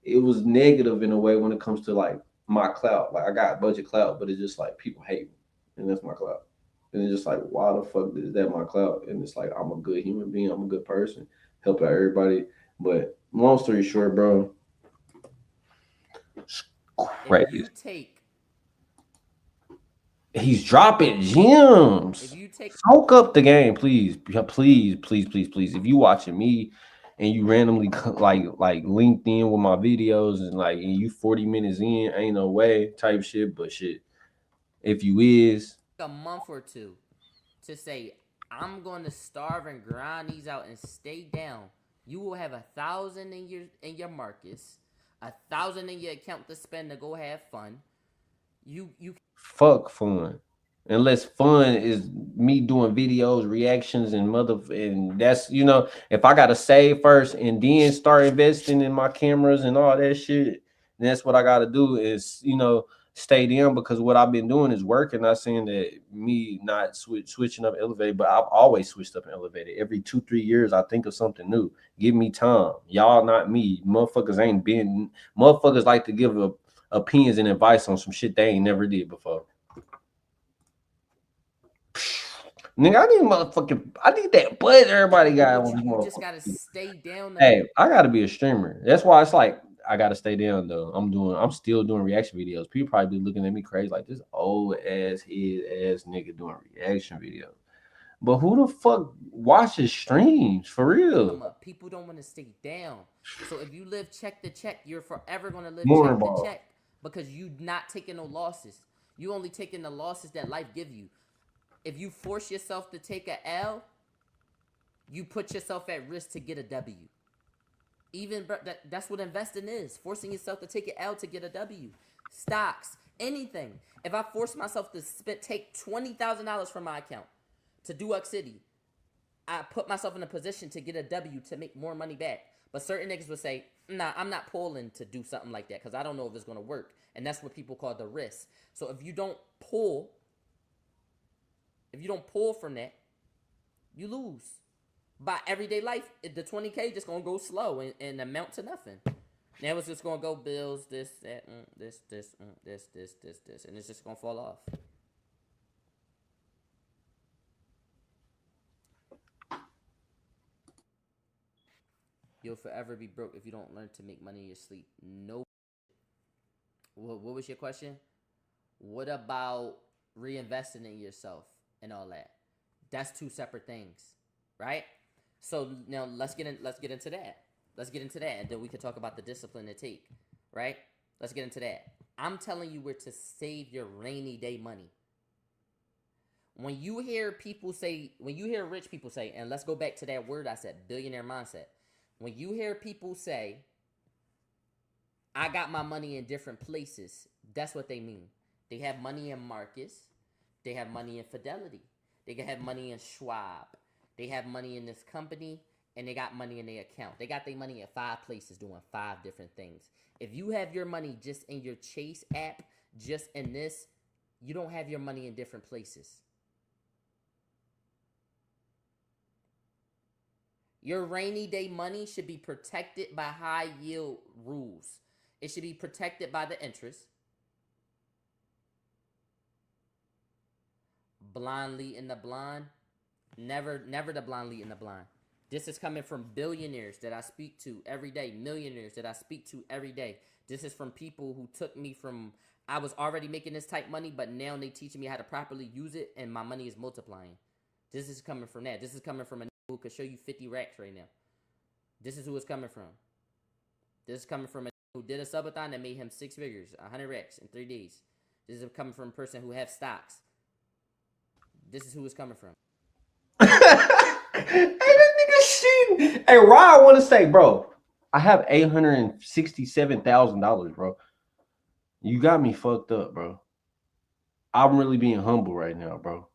it was negative in a way when it comes to like my clout. Like I got budget clout, but it's just like people hate me. And that's my clout. And it's just like, why the fuck is that my clout? And it's like I'm a good human being, I'm a good person. help out everybody. But long story short, bro, it's If crazy. you take He's dropping gems. if you take Soak up the game, please, please, please, please, please. If you watching me and you randomly like linked in with my videos and like and you 40 minutes in, ain't no way type shit. But shit, if you is, a month or two to say I'm going to starve and grind these out and stay down, you will have 1,000 in your Marcus, 1,000 in your account to spend to go have fun. You fuck fun. Unless fun is me doing videos, reactions, and and that's if I gotta save first and then start investing in my cameras and all that shit, then that's what I gotta do is stay down because what I've been doing is working. Not saying that me not switching up elevated, but I've always switched up and elevated. Every 2-3 years, I think of something new. Give me time, y'all, not me. Motherfuckers ain't been. Motherfuckers like to give opinions and advice on some shit they ain't never did before. Nigga, I need that buzz everybody got but on this you just gotta motherfucker. stay down to make. Hey, I gotta be a streamer. That's why it's like I gotta stay down though. I'm still doing reaction videos. People probably be looking at me crazy like this old ass head ass nigga doing reaction videos. But who the fuck watches streams for real? People don't want to stay down. So if you live check to check, you're forever gonna live More check to involved. check because you not taking no losses. You only taking the losses that life give you. If you force yourself to take a L, you put yourself at risk to get a W. Even that's what investing is: forcing yourself to take an L to get a W. Stocks, anything. If I force myself to take $20,000 from my account to Duck City, I put myself in a position to get a W to make more money back. But certain niggas would say, nah, I'm not pulling to do something like that because I don't know if it's going to work. And that's what people call the risk. So if you don't pull from that, you lose. By everyday life, the 20K just going to go slow and amount to nothing. Now it's just going to go bills, this, that, this, and it's just going to fall off. You'll forever be broke if you don't learn to make money in your sleep. No. What was your question? What about reinvesting in yourself and all that? That's two separate things, right? So now let's get into that. Let's get into that, and then we can talk about the discipline to take, right? Let's get into that. I'm telling you where to save your rainy day money. When you hear rich people say, and let's go back to that word I said, billionaire mindset. When you hear people say, I got my money in different places, that's what they mean. They have money in Marcus. They have money in Fidelity. They can have money in Schwab. They have money in this company, and they got money in their account. They got their money in 5 places doing 5 different things. If you have your money just in your Chase app, just in this, you don't have your money in different places. Your rainy day money should be protected by high yield rules. It should be protected by the interest. Blind leading the blind. Never the blind leading the blind. This is coming from billionaires that I speak to every day, millionaires that I speak to every day. This is from people who took me from, I was already making this type money, but now they teaching me how to properly use it, and my money is multiplying. This is coming from that. This is coming from a who could show you 50 racks right now. This is who it's coming from. This is coming from a who did a subathon that made him 6 figures, 100 racks in 3 days. This is coming from a person who have stocks. This is who it's coming from. Hey, this nigga shit. Hey, Raud, I want to say, bro, I have $867,000, bro. You got me fucked up, bro. I'm really being humble right now, bro.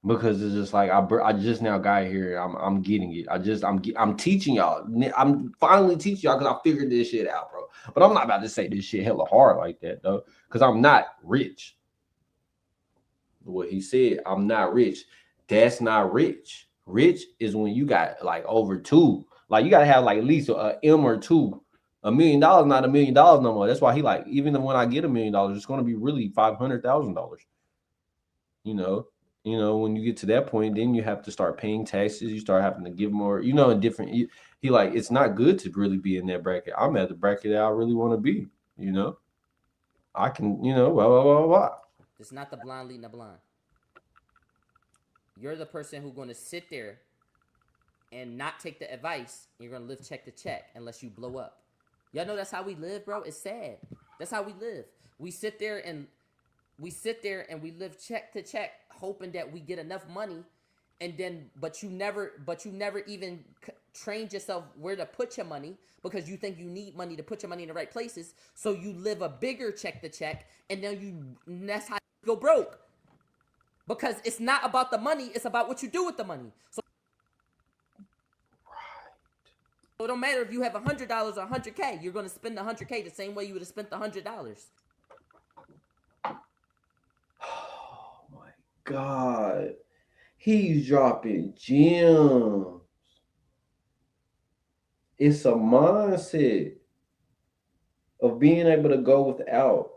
Because it's just like I just now got here. I'm getting it. I'm teaching y'all. I'm finally teaching y'all because I figured this shit out, bro. But I'm not about to say this shit hella hard like that though, because I'm not rich. What he said, I'm not rich. That's not rich. Rich is when you got like over 2. Like you gotta have like at least a M or 2. $1 million, not $1 million no more. That's why he like even when I get $1 million, it's gonna be really $500,000. You know. You know, when you get to that point, then you have to start paying taxes. You start having to give more, you know, in different. He like, it's not good to really be in that bracket. I'm at the bracket that I really want to be. You know, I can, you know, blah blah blah blah. It's not the blind leading the blind. You're the person who's going to sit there and not take the advice. You're going to live check to check unless you blow up. Y'all know that's how we live, bro. It's sad. That's how we live. We sit there and we live check to check, hoping that we get enough money, and then but you never even trained yourself where to put your money because you think you need money to put your money in the right places. So you live a bigger check to check, and then that's how you go broke. Because it's not about the money, it's about what you do with the money. So it don't matter if you have $100 or $100K. You're gonna spend the $100K the same way you would have spent the $100. Oh my God, he's dropping gems. It's a mindset of being able to go without.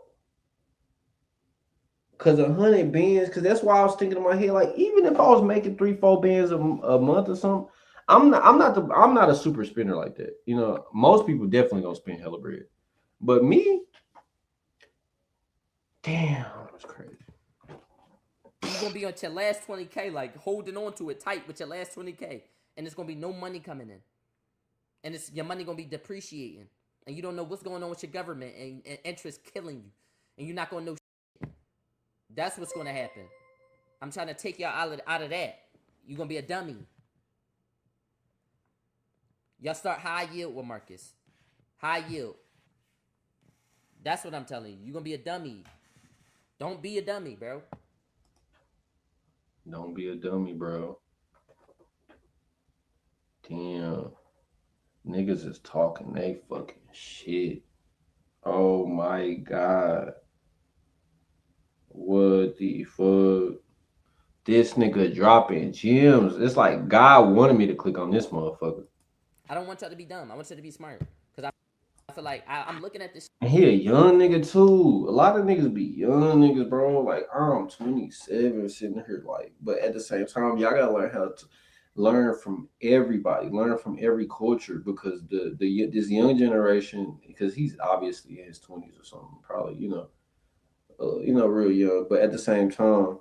Cause 100 bands, cause that's why I was thinking in my head, like, even if I was making 3-4 bands a month or something, I'm not a super spender like that. You know, most people definitely don't spend hella bread. But me, damn, that's crazy. You're gonna be on your last 20K, like holding on to it tight with your last 20K, and it's gonna be no money coming in, and it's your money gonna be depreciating, and you don't know what's going on with your government, and interest killing you, and you're not gonna know. That's what's gonna happen. I'm trying to take y'all out of that. You're gonna be a dummy. Y'all start high yield with Marcus. High yield. That's what I'm telling you. You're gonna be a dummy. Don't be a dummy, bro. Don't be a dummy, bro. Damn. Niggas is talking they fucking shit. Oh my God. What the fuck? This nigga dropping gems. It's like God wanted me to click on this motherfucker. I don't want y'all to be dumb. I want y'all to be smart. Because I feel like I'm looking at this. And he a young nigga too. A lot of niggas be young niggas, bro. Like, I'm 27 sitting here, like, but at the same time, y'all gotta learn how to learn from everybody, learn from every culture, because the this young generation, because he's obviously in his 20s or something, probably, you know, real young. But at the same time,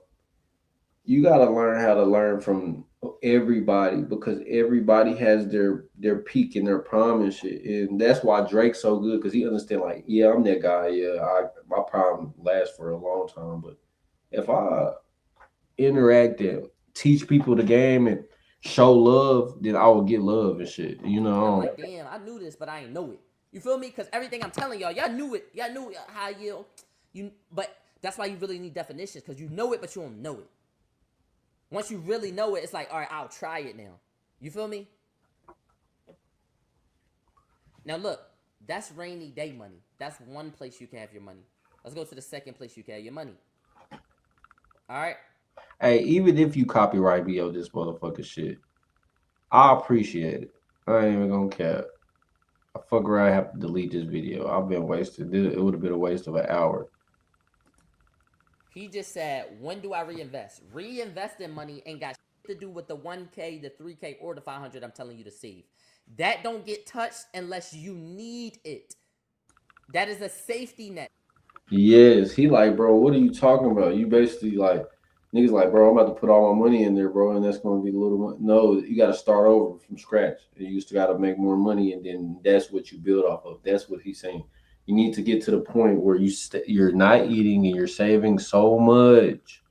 you got to learn how to learn from everybody, because everybody has their peak and their prime and shit, and that's why Drake's so good, because he understand, like, yeah, I'm that guy, yeah, my prime lasts for a long time, but if I interact and teach people the game and show love, then I will get love and shit, you And I'm know. like, damn, I knew this, but I ain't know it. You feel me? Because everything I'm telling y'all, y'all knew it. Y'all knew high yield. But that's why you really need definitions, because you know it, but you don't know it. Once you really know it, it's like, all right, I'll try it now. You feel me? Now look, that's rainy day money. That's one place you can have your money. Let's go to the second place you can have your money. All right? Hey, even if you copyright me on this motherfucker shit, I appreciate it. I ain't even gonna care. I fuck around, I have to delete this video. I've been wasted. It would have been a waste of an hour. He just said, when do I reinvest? Reinvesting money ain't got shit to do with the 1K, the 3K, or the 500 I'm telling you to save. That don't get touched unless you need it. That is a safety net. Yes, he like, bro, what are you talking about? You basically like, niggas like, bro, I'm about to put all my money in there, bro, and that's gonna be a little money. No, you got to start over from scratch. You used to got to make more money, and then that's what you build off of. That's what he's saying. You need to get to the point where you're not eating and you're saving so much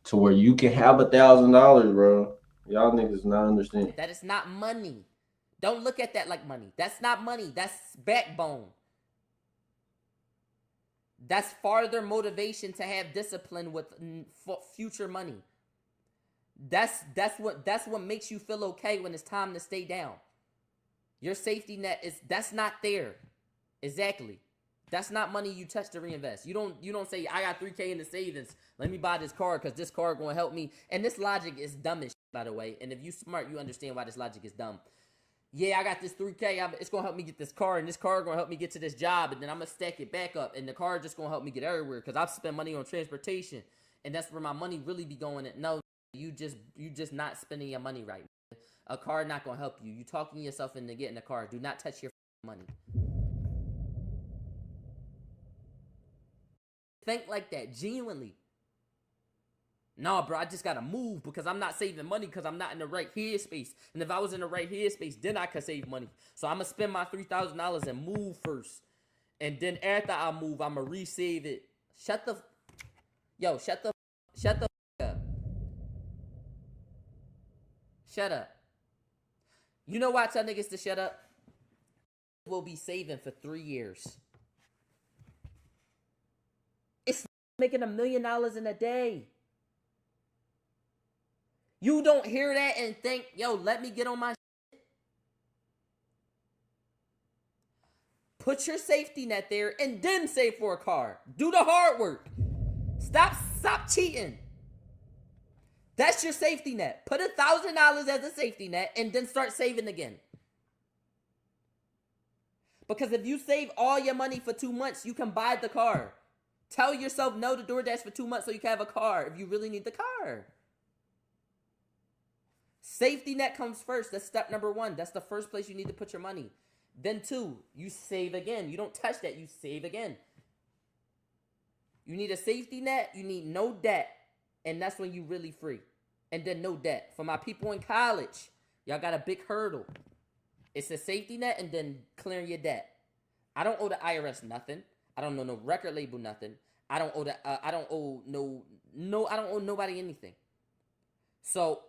to where you can have $1,000, bro. Y'all niggas not understand. That is not money. Don't look at that like money. That's not money. That's backbone. That's farther motivation to have discipline with future money. That's what makes you feel okay when it's time to stay down. Your safety net that's not there. Exactly. That's not money you touch to reinvest. You don't say, I got 3K in the savings. Let me buy this car because this car going to help me. And this logic is dumb as shit, by the way. And if you smart, you understand why this logic is dumb. Yeah, I got this 3K. It's going to help me get this car, and this car going to help me get to this job, and then I'm going to stack it back up, and the car just going to help me get everywhere because I've spent money on transportation, and that's where my money really be going. No, You just not spending your money right. A car not gonna help you. You talking yourself into getting a car. Do not touch your money. Think like that genuinely. No, bro, I just gotta move because I'm not saving money because I'm not in the right headspace. And if I was in the right headspace, then I could save money. So I'm gonna spend my $3,000 and move first, and then after I move, I'm gonna resave it. Shut the, yo, shut the up. Shut up. You know why I tell niggas to shut up? We'll be saving for 3 years. It's making $1 million in a day. You don't hear that and think, yo, let me get on my shit. Put your safety net there and then save for a car. Do the hard work. Stop cheating. That's your safety net. Put $1,000 as a safety net and then start saving again. Because if you save all your money for 2 months, you can buy the car. Tell yourself no to DoorDash for 2 months so you can have a car if you really need the car. Safety net comes first. That's step number 1. That's the first place you need to put your money. Then 2, you save again. You don't touch that. You save again. You need a safety net. You need no debt. And that's when you really free. And then no debt. For my people in college, y'all got a big hurdle. It's a safety net and then clearing your debt. I don't owe the IRS nothing. I don't owe no record label nothing. I don't owe I don't owe I don't owe nobody anything. So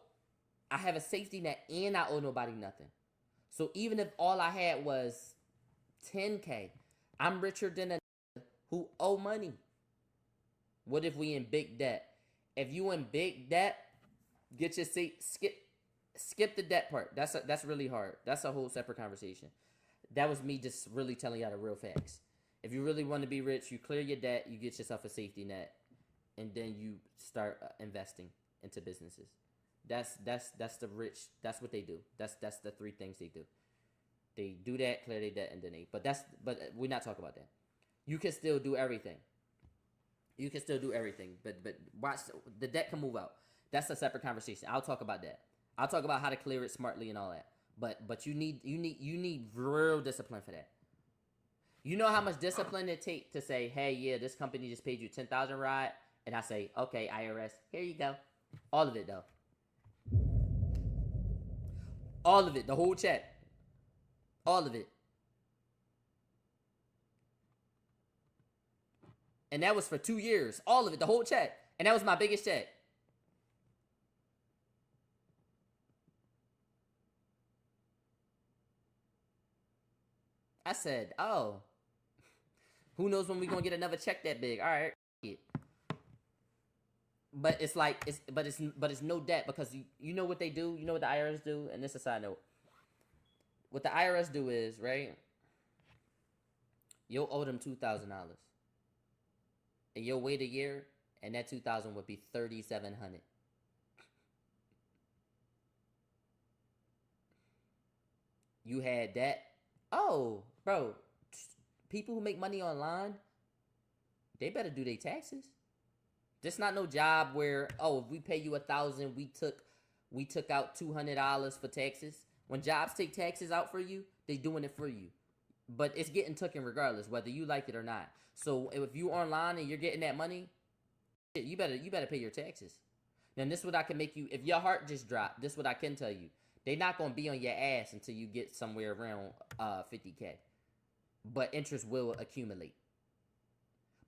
I have a safety net and I owe nobody nothing. So even if all I had was $10K, I'm richer than a who owe money. What if we in big debt? If you in big debt, get your skip the debt part. That's really hard. That's a whole separate conversation. That was me just really telling y'all the real facts. If you really want to be rich, you clear your debt, you get yourself a safety net, and then you start investing into businesses. That's the rich. That's what they do. That's the 3 things they do. They do that, clear their debt, and then but we're not talking about that. You can still do everything. You can still do everything, but watch, the debt can move out. That's a separate conversation. I'll talk about that. I'll talk about how to clear it smartly and all that. But you need real discipline for that. You know how much discipline it takes to say, hey, yeah, this company just paid you $10,000, Raud, and I say, okay, IRS, here you go. All of it though. All of it, the whole check. All of it. And that was for 2 years. All of it, the whole check. And that was my biggest check. I said, oh, who knows when we're going to get another check that big. All right. But it's like, it's no debt because you know what they do? You know what the IRS do? And this is a side note. What the IRS do is, right, you'll owe them $2,000. And you'll wait a year, and that $2,000 would be $3,700. You had that. Oh, bro, people who make money online, they better do their taxes. This not no job where, oh, if we pay you $1,000, we took out $200 for taxes. When jobs take taxes out for you, they doing it for you. But it's getting taken regardless, whether you like it or not. So if you online and you're getting that money, you better pay your taxes. Now this is what I can make you, if your heart just dropped, this is what I can tell you. They're not gonna be on your ass until you get somewhere around 50K. But interest will accumulate.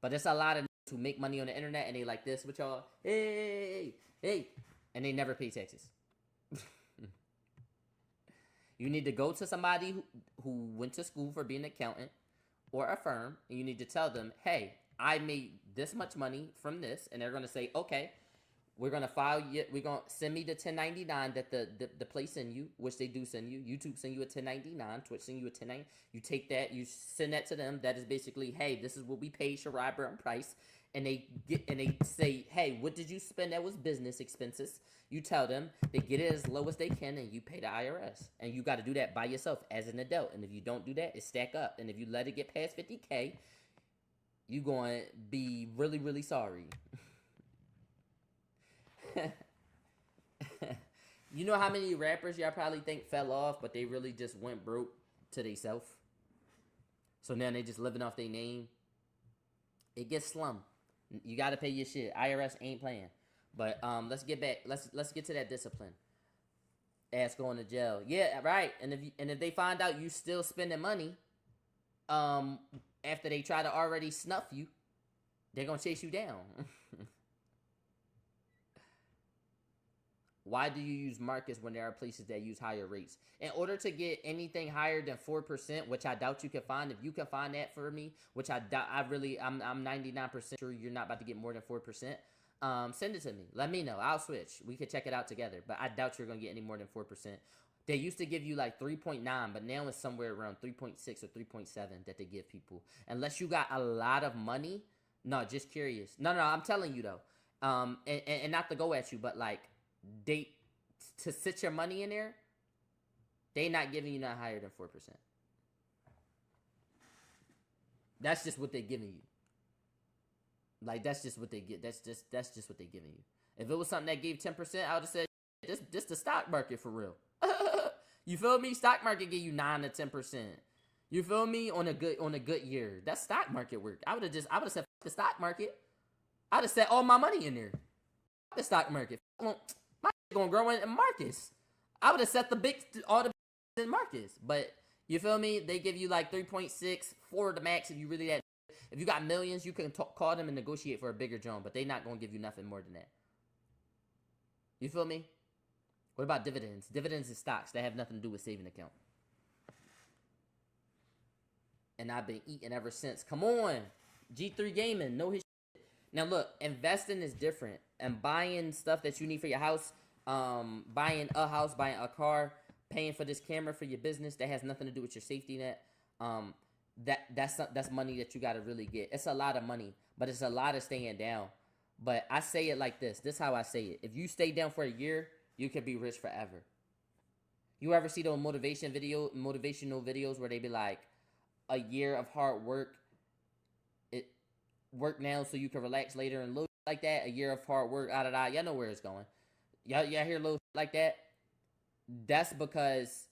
But there's a lot of who make money on the internet and they like this with y'all, hey, and they never pay taxes. You need to go to somebody who went to school for being an accountant or a firm, and you need to tell them, hey, I made this much money from this, and they're going to say, okay, we're going to file you, we're going to send me the 1099 that the place send you, which they do send you. YouTube send you a 1099, Twitch send you a 1099. You take that, you send that to them. That is basically, hey, this is what we paid Raud Brown Price. And they say, hey, what did you spend that was business expenses? You tell them, they get it as low as they can, and you pay the IRS. And you got to do that by yourself as an adult. And if you don't do that, it stack up. And if you let it get past 50K, you're going to be really, really sorry. You know how many rappers y'all probably think fell off, but they really just went broke to themselves? So now they just living off their name. It gets slum. You got to pay your shit. IRS ain't playing. But let's get back. Let's get to that discipline. Ass going to jail. Yeah, right. And if they find out you still spending money, after they try to already snuff you, they're gonna chase you down. Why do you use markets when there are places that use higher rates? In order to get anything higher than 4%, which I doubt you can find, if you can find that for me, which I doubt, I'm 99% sure you're not about to get more than 4%. Send it to me. Let me know. I'll switch. We could check it out together, but I doubt you're gonna get any more than 4%. They used to give you like 3.9, but now it's somewhere around 3.6 or 3.7 that they give people. Unless you got a lot of money. No, just curious. No, I'm telling you though. And not to go at you, but like they to sit your money in there, they not giving you not higher than 4%. That's just what they're giving you. Like that's just what they get. That's just what they're giving you. If it was something that gave 10%, I would have said this the stock market for real. You feel me? Stock market give you 9 to 10%. You feel me? On a good year. That's stock market work. I would have said the stock market. I'd have set all my money in there. The stock market. My gonna grow in markets. I would have set all the in markets. But you feel me? They give you like 3.6 for the max if you really that. If you got millions, you can call them and negotiate for a bigger joint, but they not gonna give you nothing more than that. You feel me? What about dividends? Dividends is stocks. They have nothing to do with saving account. And I've been eating ever since. Come on. G3 Gaming. Know his shit. Now look, investing is different. And buying stuff that you need for your house, buying a house, buying a car, paying for this camera for your business, that has nothing to do with your safety net. That's money that you got to really get. It's a lot of money, but it's a lot of staying down. But I say it like this. This is how I say it. If you stay down for a year, you can be rich forever. You ever see those motivational videos where they be like, a year of hard work, work now so you can relax later, and little like that. A year of hard work, y'all know where it's going. Y'all hear little like that? That's because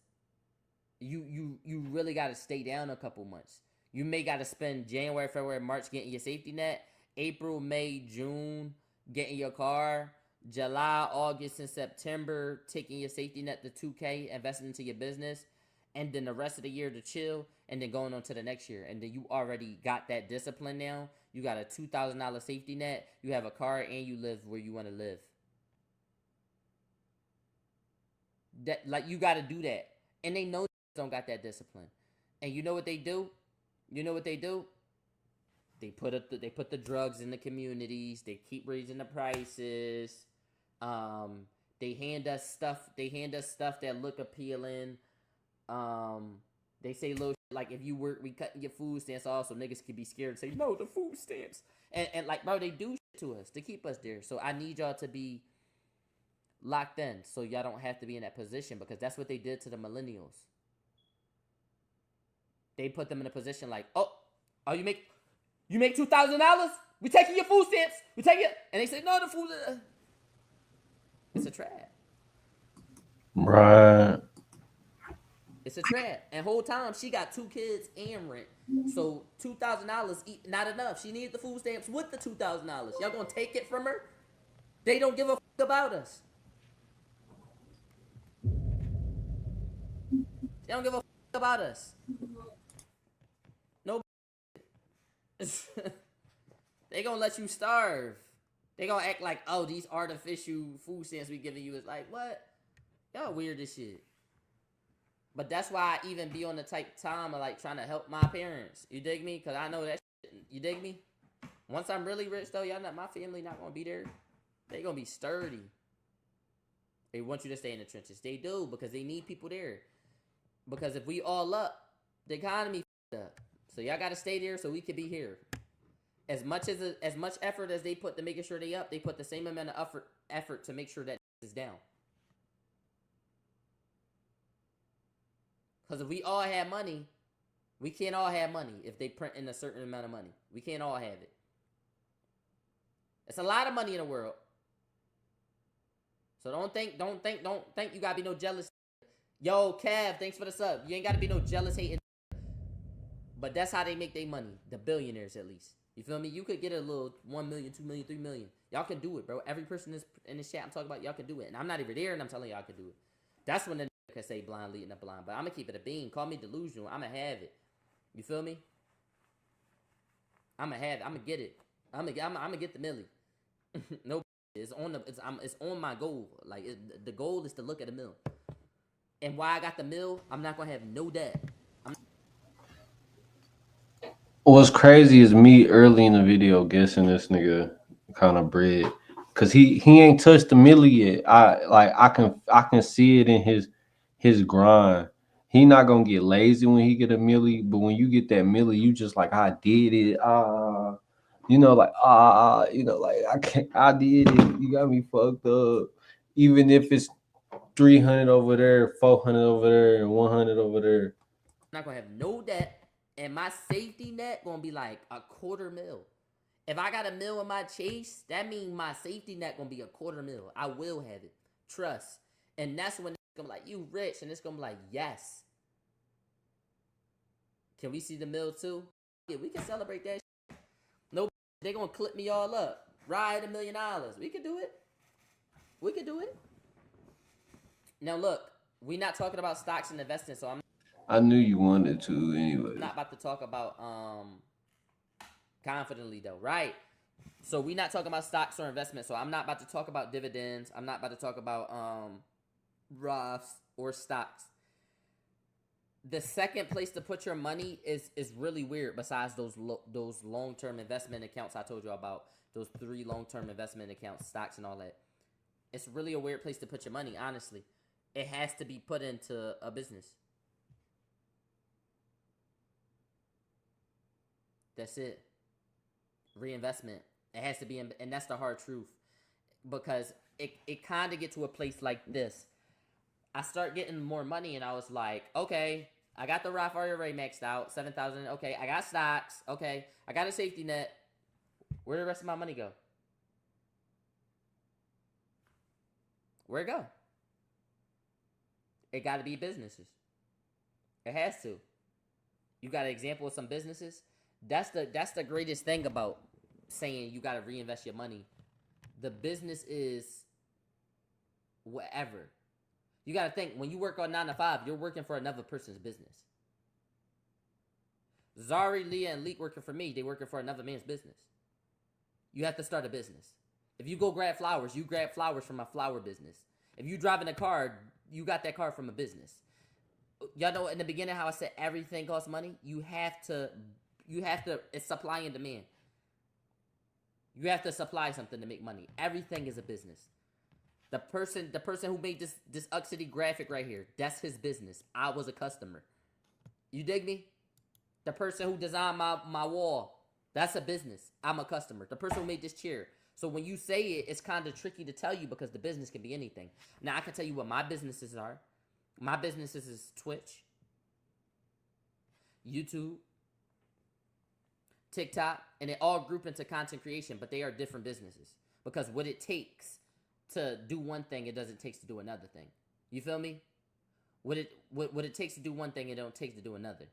you really got to stay down a couple months. You may got to spend January, February, March getting your safety net, April, May, June getting your car, July, August, and September taking your safety net to 2K, investing into your business, and then the rest of the year to chill, and then going on to the next year. And then you already got that discipline now. You got a $2,000 safety net, you have a car, and you live where you want to live. That, like, you got to do that. And they know don't got that discipline. And you know what they do? They put the drugs in the communities. They keep raising the prices. They hand us stuff that look appealing. They say little shit like, if you work, we cutting your food stamps off, so niggas could be scared and say, no, the food stamps. And like, bro, they do shit to us to keep us there. So I need y'all to be locked in so y'all don't have to be in that position, because that's what they did to the millennials. They put them in a position like, oh, you make $2,000? We taking your food stamps. We take it. And they say, no, the food. It's a trap. Right. It's a trap. And whole time she got 2 kids and rent. So $2,000 not enough. She needed the food stamps with the $2,000. Y'all gonna take it from her? They don't give a fuck about us. They don't give a fuck about us. No. They gonna let you starve. They gonna act like, oh, these artificial food stamps we giving you is like, what? Y'all weird as shit. But that's why I even be on the type of time of like trying to help my parents. You dig me? Because I know that shit. You dig me? Once I'm really rich though, my family not gonna be there. They gonna be sturdy. They want you to stay in the trenches. They do, because they need people there. Because if we all up, the economy up. So y'all gotta stay there so we can be here. As much effort as they put to making sure they up, they put the same amount of effort to make sure that is down. Because if we all had money, we can't all have money if they print in a certain amount of money. We can't all have it. It's a lot of money in the world. So don't think you gotta be no jealous. Yo, Kev, thanks for the sub. You ain't gotta be no jealous hating. But that's how they make their money. The billionaires, at least. You feel me? You could get a little 1 million, 2 million, 3 million. Y'all can do it, bro. Every person in this chat I'm talking about, y'all can do it. And I'm not even there, and I'm telling y'all can do it. That's when the can say blind leading the blind. But I'm gonna keep it a bean. Call me delusional. I'm gonna have it. You feel me? I'm gonna have it. I'm gonna get it. I'm gonna get the millie. No, it's on my goal. Like the goal is to look at a mill. And why I got the mill, I'm not gonna have no debt. What's crazy is me early in the video guessing this nigga kind of bread, cause he ain't touched the millie yet. I can see it in his grind. He not gonna get lazy when he get a millie, but when you get that millie, you just like I did it. Like I can't. I did it. You got me fucked up. Even if it's 300 over there, 400 over there, and 100 over there. I'm not gonna have no debt, and my safety net gonna be like a quarter mil. If I got a mil in my chase, that means my safety net gonna be a quarter mil. I will have it. Trust. And that's when it's gonna be like, you rich, and it's gonna be like, yes. Can we see the mill too? Yeah, we can celebrate that. No, they gonna clip me all up. Ride $1 million. We can do it. We can do it. Now look, we not talking about stocks and investing, so I knew you wanted to anyway. not about to talk about confidently though, right? So we not talking about stocks or investment. So I'm not about to talk about dividends. I'm not about to talk about Roths or stocks. The second place to put your money is really weird. Besides those long term investment accounts I told you about, those 3 long term investment accounts, stocks and all that. It's really a weird place to put your money. Honestly, it has to be put into a business. That's it. Reinvestment. It has to be, and that's the hard truth, because it kind of get to a place like this. I start getting more money, and I was like, okay, I got the Roth IRA maxed out, 7,000. Okay, I got stocks. Okay, I got a safety net. Where did the rest of my money go? Where'd it go? It got to be businesses. It has to. You got an example of some businesses? That's the greatest thing about saying you got to reinvest your money. The business is whatever. You got to think, when you work on 9 to 5, you're working for another person's business. Zari, Leah, and Leek working for me. They working for another man's business. You have to start a business. If you go grab flowers, you grab flowers from a flower business. If you driving a car, you got that car from a business. Y'all know in the beginning how I said everything costs money? You have to, it's supply and demand. You have to supply something to make money. Everything is a business. The person who made this Uck City graphic right here, that's his business. I was a customer. You dig me? The person who designed my wall, that's a business. I'm a customer. The person who made this chair. So when you say it, it's kind of tricky to tell you because the business can be anything. Now I can tell you what my businesses are. My businesses is Twitch, YouTube, TikTok, and they all group into content creation, but they are different businesses. Because what it takes to do one thing, it doesn't take to do another thing. You feel me? What it takes to do one thing, it don't take to do another.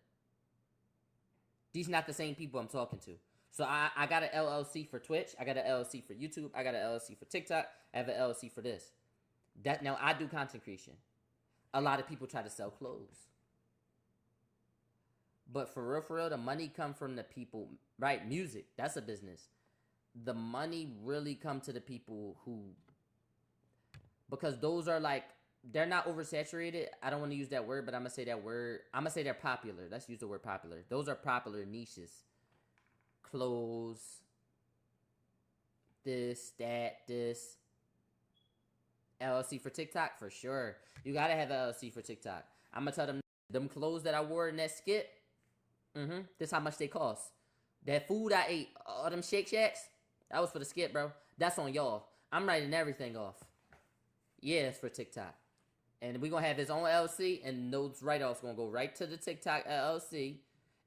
These not the same people I'm talking to. So I got an LLC for Twitch. I got an LLC for YouTube. I got an LLC for TikTok. I have an LLC for this. Now I do content creation. A lot of people try to sell clothes. But for real, the money come from the people, right? Music, that's a business. The money really come to the people who, because those are like, they're not oversaturated. I don't want to use that word, but I'm going to say that word. I'm going to say they're popular. Let's use the word popular. Those are popular niches. Clothes, this, that, this. LLC for TikTok, for sure. You got to have LLC for TikTok. I'm going to tell them clothes that I wore in that skit, this how much they cost. That food I ate, all them Shake Shacks, that was for the skit, bro. That's on y'all. I'm writing everything off. Yeah, it's for TikTok. And we're going to have his own LLC, and those write-offs going to go right to the TikTok LLC.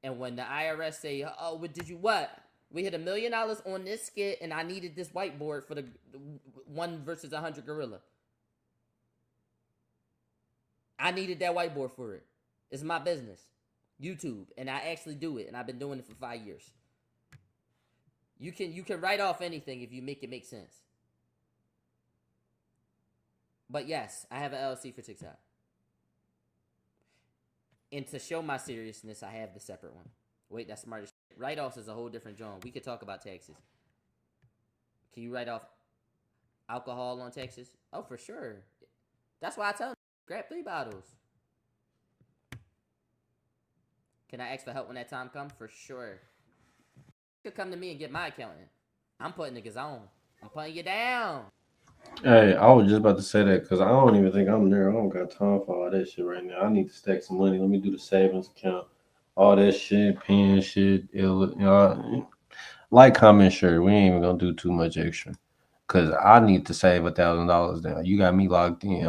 And when the IRS say, oh, what? We hit $1 million on this skit, and I needed this whiteboard for the 1 versus 100 gorilla. I needed that whiteboard for it. It's my business, YouTube, and I actually do it, and I've been doing it for 5 years. You can write off anything if you make it make sense. But yes, I have an LLC for TikTok. And to show my seriousness, I have the separate one. Wait, that's smart as shit. Write-offs is a whole different genre. We could talk about taxes. Can you write off alcohol on taxes? Oh, for sure. That's why I tell them, grab 3 bottles. Can I ask for help when that time comes? For sure. You could come to me and get my accountant. I'm putting niggas on. I'm putting you down. Hey, I was just about to say that because I don't even think I'm there. I don't got time for all that shit right now. I need to stack some money. Let me do the savings account, all that shit, pen shit. Like, comment, share. We ain't even gonna do too much extra because I need to save $1,000 now. You got me locked in.